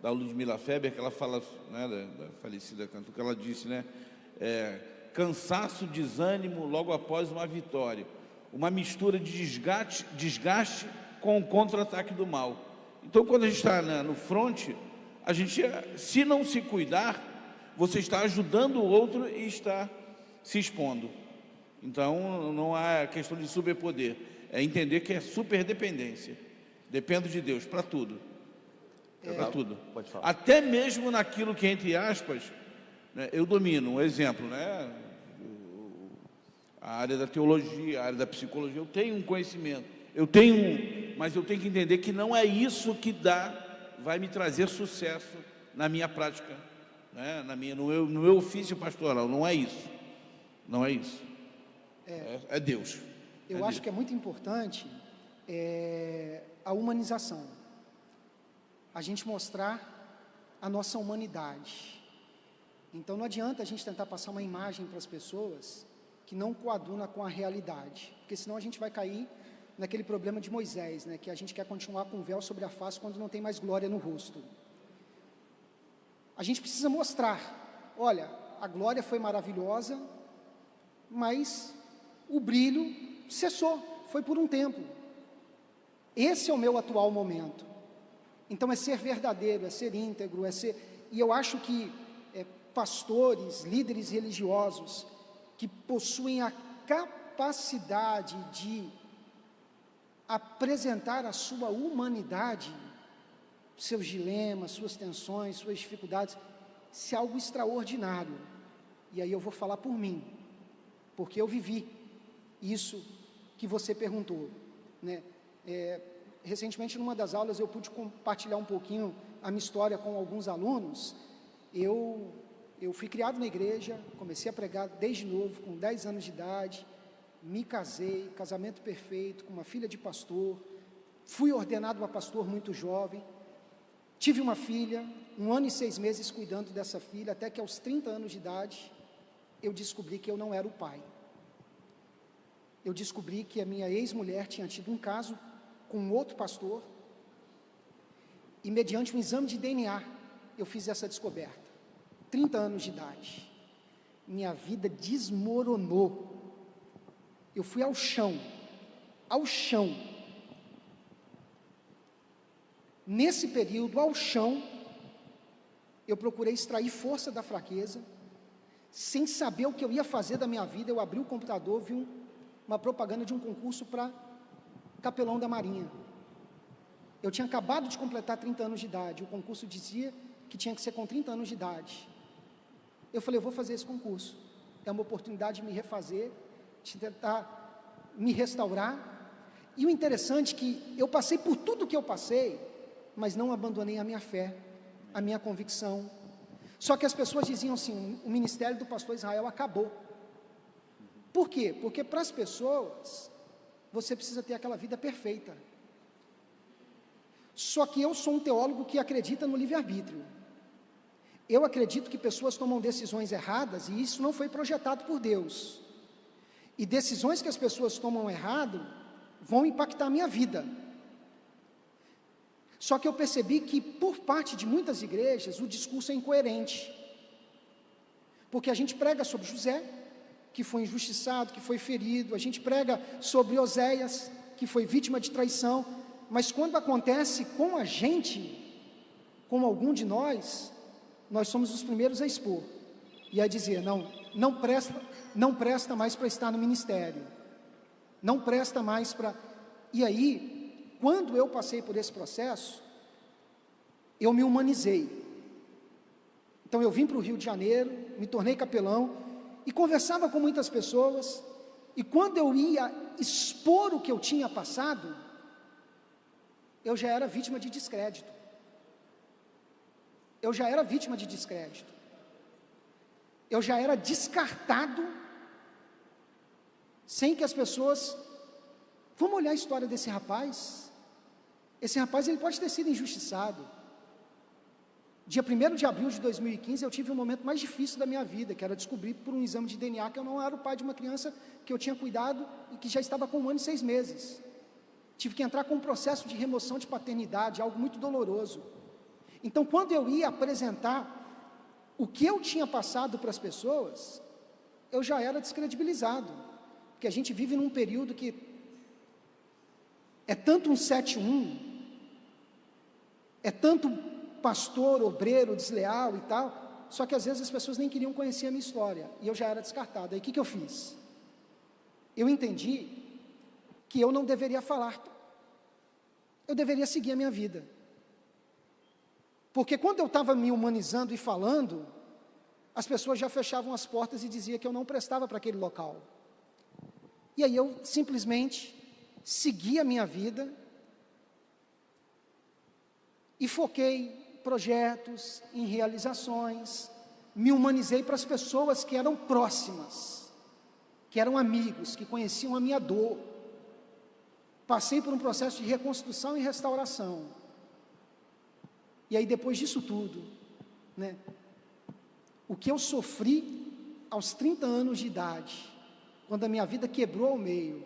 da Ludmila Feber, que ela fala, né, da falecida cantora, que ela disse, né, cansaço, desânimo logo após uma vitória, uma mistura de desgaste com o contra-ataque do mal. Então, quando a gente está, né, no front, a gente, se não se cuidar, você está ajudando o outro e está se expondo. Então, não há questão de superpoder, é entender que é superdependência. Dependo de Deus para tudo. Para tudo. Pode falar. Até mesmo naquilo que, entre aspas, né, eu domino. Um exemplo, né? A área da teologia, a área da psicologia, eu tenho um conhecimento. Mas eu tenho que entender que não é isso que vai me trazer sucesso na minha prática, né? No meu ofício pastoral. Não é isso. Não é isso. É Deus. Eu acho que é muito importante a humanização. A gente mostrar a nossa humanidade. Então não adianta a gente tentar passar uma imagem para as pessoas que não coaduna com a realidade, porque senão a gente vai cair naquele problema de Moisés, né, que a gente quer continuar com o véu sobre a face quando não tem mais glória no rosto. A gente precisa mostrar, olha, a glória foi maravilhosa, mas o brilho cessou, foi por um tempo. Esse é o meu atual momento. Então é ser verdadeiro, é ser íntegro, e eu acho que pastores, líderes religiosos que possuem a capacidade de apresentar a sua humanidade, seus dilemas, suas tensões, suas dificuldades, isso é algo extraordinário. E aí eu vou falar por mim. porque eu vivi isso que você perguntou, né? Recentemente, numa das aulas, eu pude compartilhar um pouquinho a minha história com alguns alunos. Eu fui criado na igreja, comecei a pregar desde novo, com 10 anos de idade, me casei, casamento perfeito, com uma filha de pastor, fui ordenado a pastor muito jovem, tive uma filha, 1 ano e 6 meses cuidando dessa filha, até que aos 30 anos de idade, eu descobri que eu não era o pai. Eu descobri que a minha ex-mulher tinha tido um caso com outro pastor, e mediante um exame de DNA, eu fiz essa descoberta. 30 anos de idade, minha vida desmoronou, eu fui ao chão, nesse período, ao chão, eu procurei extrair força da fraqueza, sem saber o que eu ia fazer da minha vida. Eu abri o computador, vi uma propaganda de um concurso para capelão da Marinha. Eu tinha acabado de completar 30 anos de idade, o concurso dizia que tinha que ser com 30 anos de idade. Eu falei, eu vou fazer esse concurso, é uma oportunidade de me refazer, de tentar me restaurar. E o interessante é que eu passei por tudo que eu passei, mas não abandonei a minha fé, a minha convicção. Só que as pessoas diziam assim, o ministério do pastor Israel acabou. Por quê? Porque para as pessoas, você precisa ter aquela vida perfeita. Só que eu sou um teólogo que acredita no livre-arbítrio. Eu acredito que pessoas tomam decisões erradas, e isso não foi projetado por Deus. E decisões que as pessoas tomam errado, vão impactar a minha vida. Só que eu percebi que, por parte de muitas igrejas, o discurso é incoerente. Porque a gente prega sobre José, que foi injustiçado, que foi ferido, a gente prega sobre Oséias, que foi vítima de traição, mas quando acontece com a gente, com algum de nós somos os primeiros a expor, e a dizer, não presta mais para estar no ministério, não presta mais para... E aí, quando eu passei por esse processo, eu me humanizei. Então eu vim para o Rio de Janeiro, me tornei capelão, e conversava com muitas pessoas, e quando eu ia expor o que eu tinha passado, eu já era vítima de descrédito. Eu já era vítima de descrédito. Eu já era descartado, sem que as pessoas... Vamos olhar a história desse rapaz. Esse rapaz, ele pode ter sido injustiçado. Dia 1º de abril de 2015, eu tive o momento mais difícil da minha vida, que era descobrir por um exame de DNA que eu não era o pai de uma criança que eu tinha cuidado e que já estava com 1 ano e 6 meses. Tive que entrar com um processo de remoção de paternidade, algo muito doloroso. Então, quando eu ia apresentar o que eu tinha passado para as pessoas, eu já era descredibilizado, porque a gente vive num período que é tanto um 7-1, é tanto pastor, obreiro, desleal e tal, só que às vezes as pessoas nem queriam conhecer a minha história, e eu já era descartado. Aí o que eu fiz? Eu entendi que eu não deveria falar, eu deveria seguir a minha vida, porque quando eu estava me humanizando e falando, as pessoas já fechavam as portas e diziam que eu não prestava para aquele local. E aí eu simplesmente segui a minha vida e foquei em projetos, em realizações, me humanizei para as pessoas que eram próximas, que eram amigos, que conheciam a minha dor. Passei por um processo de reconstrução e restauração. E aí depois disso tudo, né, o que eu sofri aos 30 anos de idade, quando a minha vida quebrou ao meio,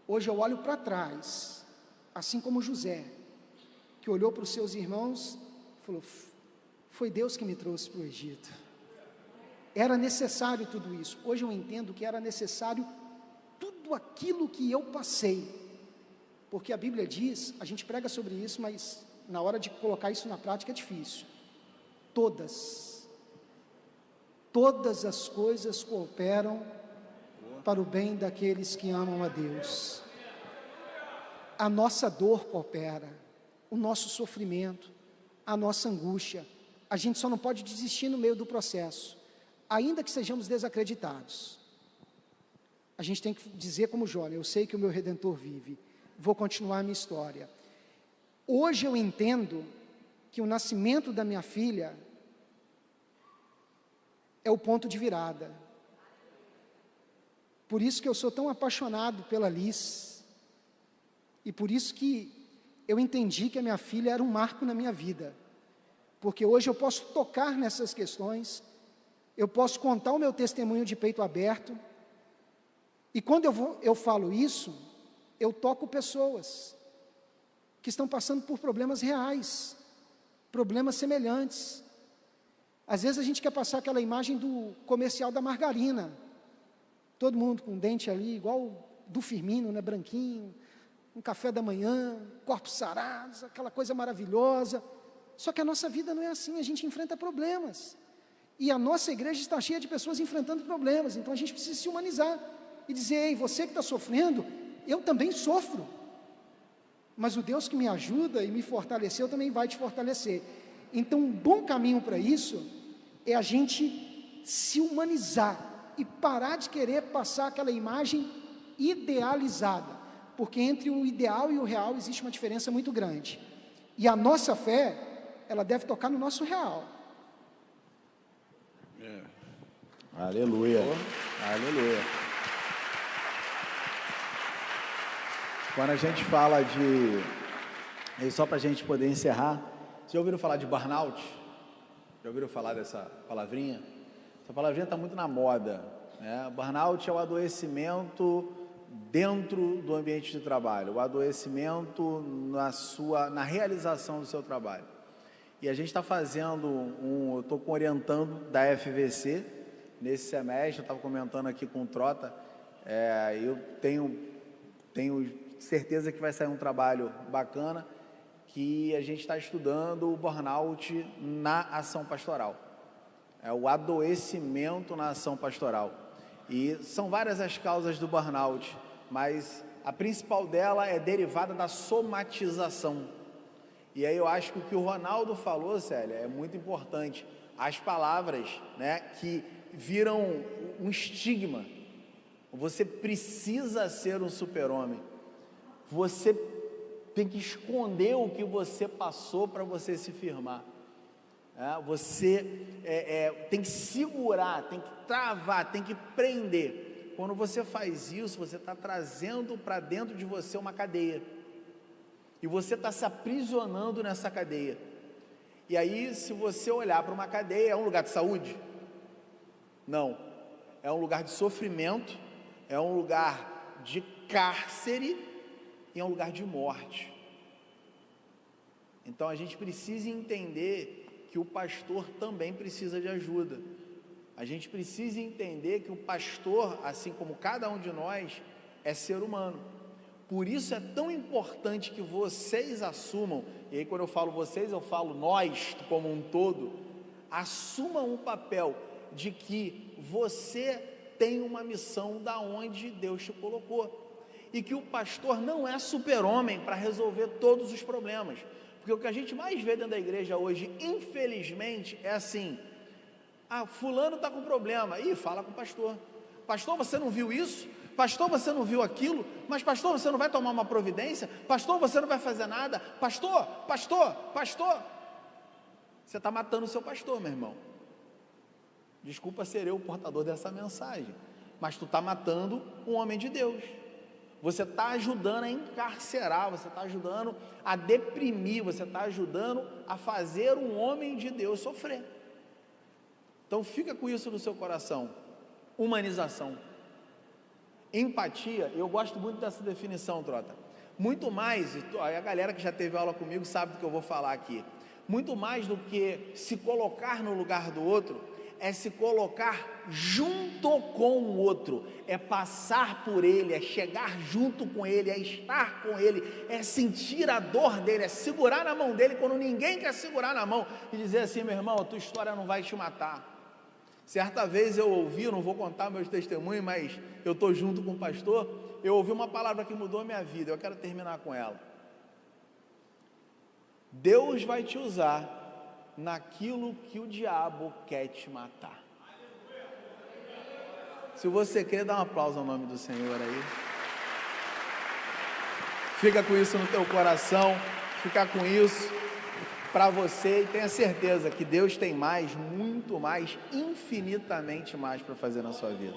hoje eu olho para trás, assim como José, que olhou para os seus irmãos e falou, foi Deus que me trouxe para o Egito. Era necessário tudo isso. Hoje eu entendo que era necessário tudo aquilo que eu passei, porque a Bíblia diz, a gente prega sobre isso, mas na hora de colocar isso na prática é difícil. Todas as coisas cooperam para o bem daqueles que amam a Deus. A nossa dor coopera, o nosso sofrimento, a nossa angústia. A gente só não pode desistir no meio do processo, ainda que sejamos desacreditados. a gente tem que dizer como Jó, eu sei que o meu Redentor vive, vou continuar a minha história. Hoje eu entendo que o nascimento da minha filha é o ponto de virada. Por isso que eu sou tão apaixonado pela Liz, e por isso que eu entendi que a minha filha era um marco na minha vida, porque hoje eu posso tocar nessas questões, eu posso contar o meu testemunho de peito aberto, e quando eu falo isso, eu toco pessoas que estão passando por problemas reais, problemas semelhantes. Às vezes a gente quer passar aquela imagem do comercial da margarina, todo mundo com dente ali, igual do Firmino, né, branquinho, um café da manhã, corpos sarados, aquela coisa maravilhosa. Só que a nossa vida não é assim, a gente enfrenta problemas. E a nossa igreja está cheia de pessoas enfrentando problemas, então a gente precisa se humanizar e dizer, ei, você que está sofrendo, eu também sofro. Mas o Deus que me ajuda e me fortaleceu também vai te fortalecer. Então um bom caminho para isso é a gente se humanizar e parar de querer passar aquela imagem idealizada, porque entre o ideal e o real existe uma diferença muito grande, e a nossa fé, ela deve tocar no nosso real. Aleluia, aleluia. Quando a gente fala de, só para a gente poder encerrar, vocês já ouviram falar de burnout? Já ouviram falar dessa palavrinha? Essa palavrinha está muito na moda, né? Burnout é o adoecimento dentro do ambiente de trabalho, o adoecimento na realização do seu trabalho. E a gente está fazendo eu estou orientando da FVC nesse semestre, eu estava comentando aqui com o Trota, eu tenho certeza que vai sair um trabalho bacana, que a gente está estudando o burnout na ação pastoral, o adoecimento na ação pastoral. E são várias as causas do burnout, mas a principal dela é derivada da somatização. E aí eu acho que o que o Ronaldo falou, Célia, é muito importante. As palavras, né, que viram um estigma. Você precisa ser um super-homem. Você tem que esconder o que você passou para você se firmar. Você tem que segurar, tem que travar, tem que prender. Quando você faz isso, você está trazendo para dentro de você uma cadeia. E você está se aprisionando nessa cadeia. E aí, se você olhar para uma cadeia, é um lugar de saúde? Não. É um lugar de sofrimento, é um lugar de cárcere e é um lugar de morte. Então a gente precisa entender que o pastor também precisa de ajuda. A gente precisa entender que o pastor, assim como cada um de nós, é ser humano. Por isso é tão importante que vocês assumam, e aí quando eu falo vocês, eu falo nós como um todo, assumam um papel de que você tem uma missão da onde Deus te colocou. E que o pastor não é super-homem para resolver todos os problemas. Porque o que a gente mais vê dentro da igreja hoje, infelizmente, é assim: fulano está com problema, fala com o pastor. Pastor, você não viu isso? Pastor, você não viu aquilo? Mas pastor, você não vai tomar uma providência? Pastor, você não vai fazer nada? Pastor, você está matando o seu pastor, meu irmão. Desculpa ser eu o portador dessa mensagem, mas tu está matando um homem de Deus. Você está ajudando a encarcerar, você está ajudando a deprimir, você está ajudando a fazer um homem de Deus sofrer. Então fica com isso no seu coração. Humanização. Empatia, eu gosto muito dessa definição, Trota. Muito mais, a galera que já teve aula comigo sabe do que eu vou falar aqui. Muito mais do que se colocar no lugar do outro, é se colocar junto com o outro, é passar por ele, é chegar junto com ele, é estar com ele, é sentir a dor dele, é segurar na mão dele quando ninguém quer segurar na mão e dizer assim: meu irmão, a tua história não vai te matar. Certa vez eu ouvi, não vou contar meus testemunhos, mas eu estou junto com o pastor, eu ouvi uma palavra que mudou a minha vida, eu quero terminar com ela. Deus vai te usar naquilo que o diabo quer te matar. Se você crê, dá um aplauso ao nome do Senhor aí. Fica com isso no teu coração, fica com isso para você e tenha certeza que Deus tem mais, muito mais, infinitamente mais para fazer na sua vida.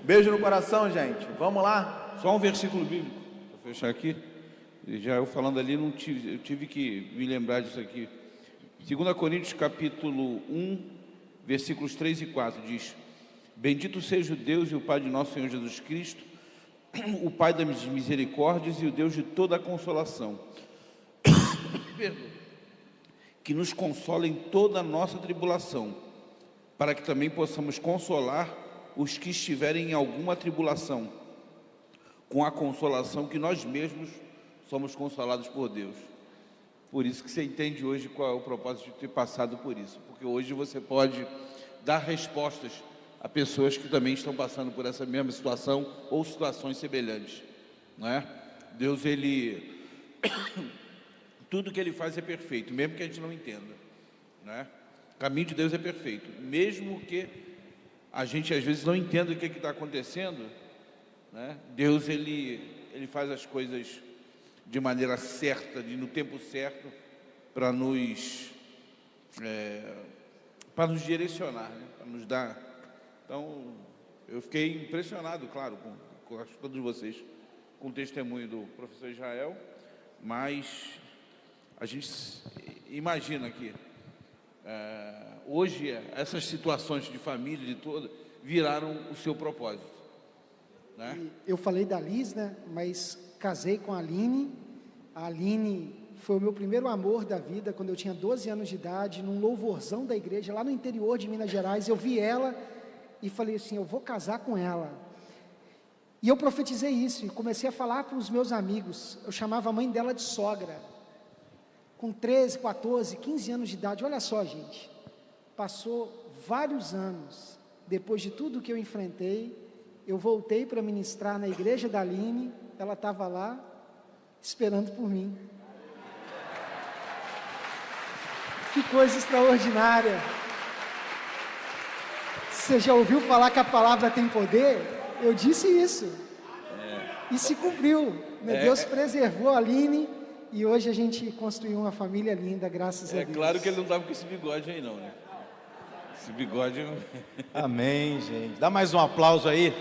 Beijo no coração, gente. Vamos lá? Só um versículo bíblico para fechar aqui. Já eu falando ali, eu tive que me lembrar disso aqui. 2 Coríntios capítulo 1, versículos 3 e 4 diz: Bendito seja o Deus e o Pai de nosso Senhor Jesus Cristo, o Pai das misericórdias e o Deus de toda a consolação, que nos consola em toda a nossa tribulação, para que também possamos consolar os que estiverem em alguma tribulação, com a consolação que nós mesmos somos consolados por Deus. Por isso que você entende hoje qual é o propósito de ter passado por isso, porque hoje você pode dar respostas a pessoas que também estão passando por essa mesma situação ou situações semelhantes, não é? Deus, Ele tudo que Ele faz é perfeito, mesmo que a gente não entenda, não é? O caminho de Deus é perfeito, mesmo que a gente às vezes não entenda o que está acontecendo, né? Deus, ele faz as coisas de maneira certa, no tempo certo, para nos direcionar, né? Para nos dar. Então, eu fiquei impressionado, claro, com todos vocês, com o testemunho do professor Israel, mas a gente imagina que hoje essas situações de família, de toda, viraram o seu propósito, né? Eu falei da Liz, né? Mas casei com a Aline. A Aline foi o meu primeiro amor da vida, quando eu tinha 12 anos de idade, num louvorzão da igreja, lá no interior de Minas Gerais. Eu vi ela e falei assim, eu vou casar com ela. E eu profetizei isso, e comecei a falar para os meus amigos. Eu chamava a mãe dela de sogra, com 13, 14, 15 anos de idade. Olha só, gente, passou vários anos, depois de tudo que eu enfrentei, eu voltei para ministrar na igreja da Aline. Ela estava lá, esperando por mim. Que coisa extraordinária. Você já ouviu falar que a palavra tem poder? Eu disse isso. E se cumpriu, né? Deus preservou a Aline e hoje a gente construiu uma família linda, graças a Deus. É claro que ele não estava com esse bigode aí não, né? Esse bigode... Amém, gente. Dá mais um aplauso aí.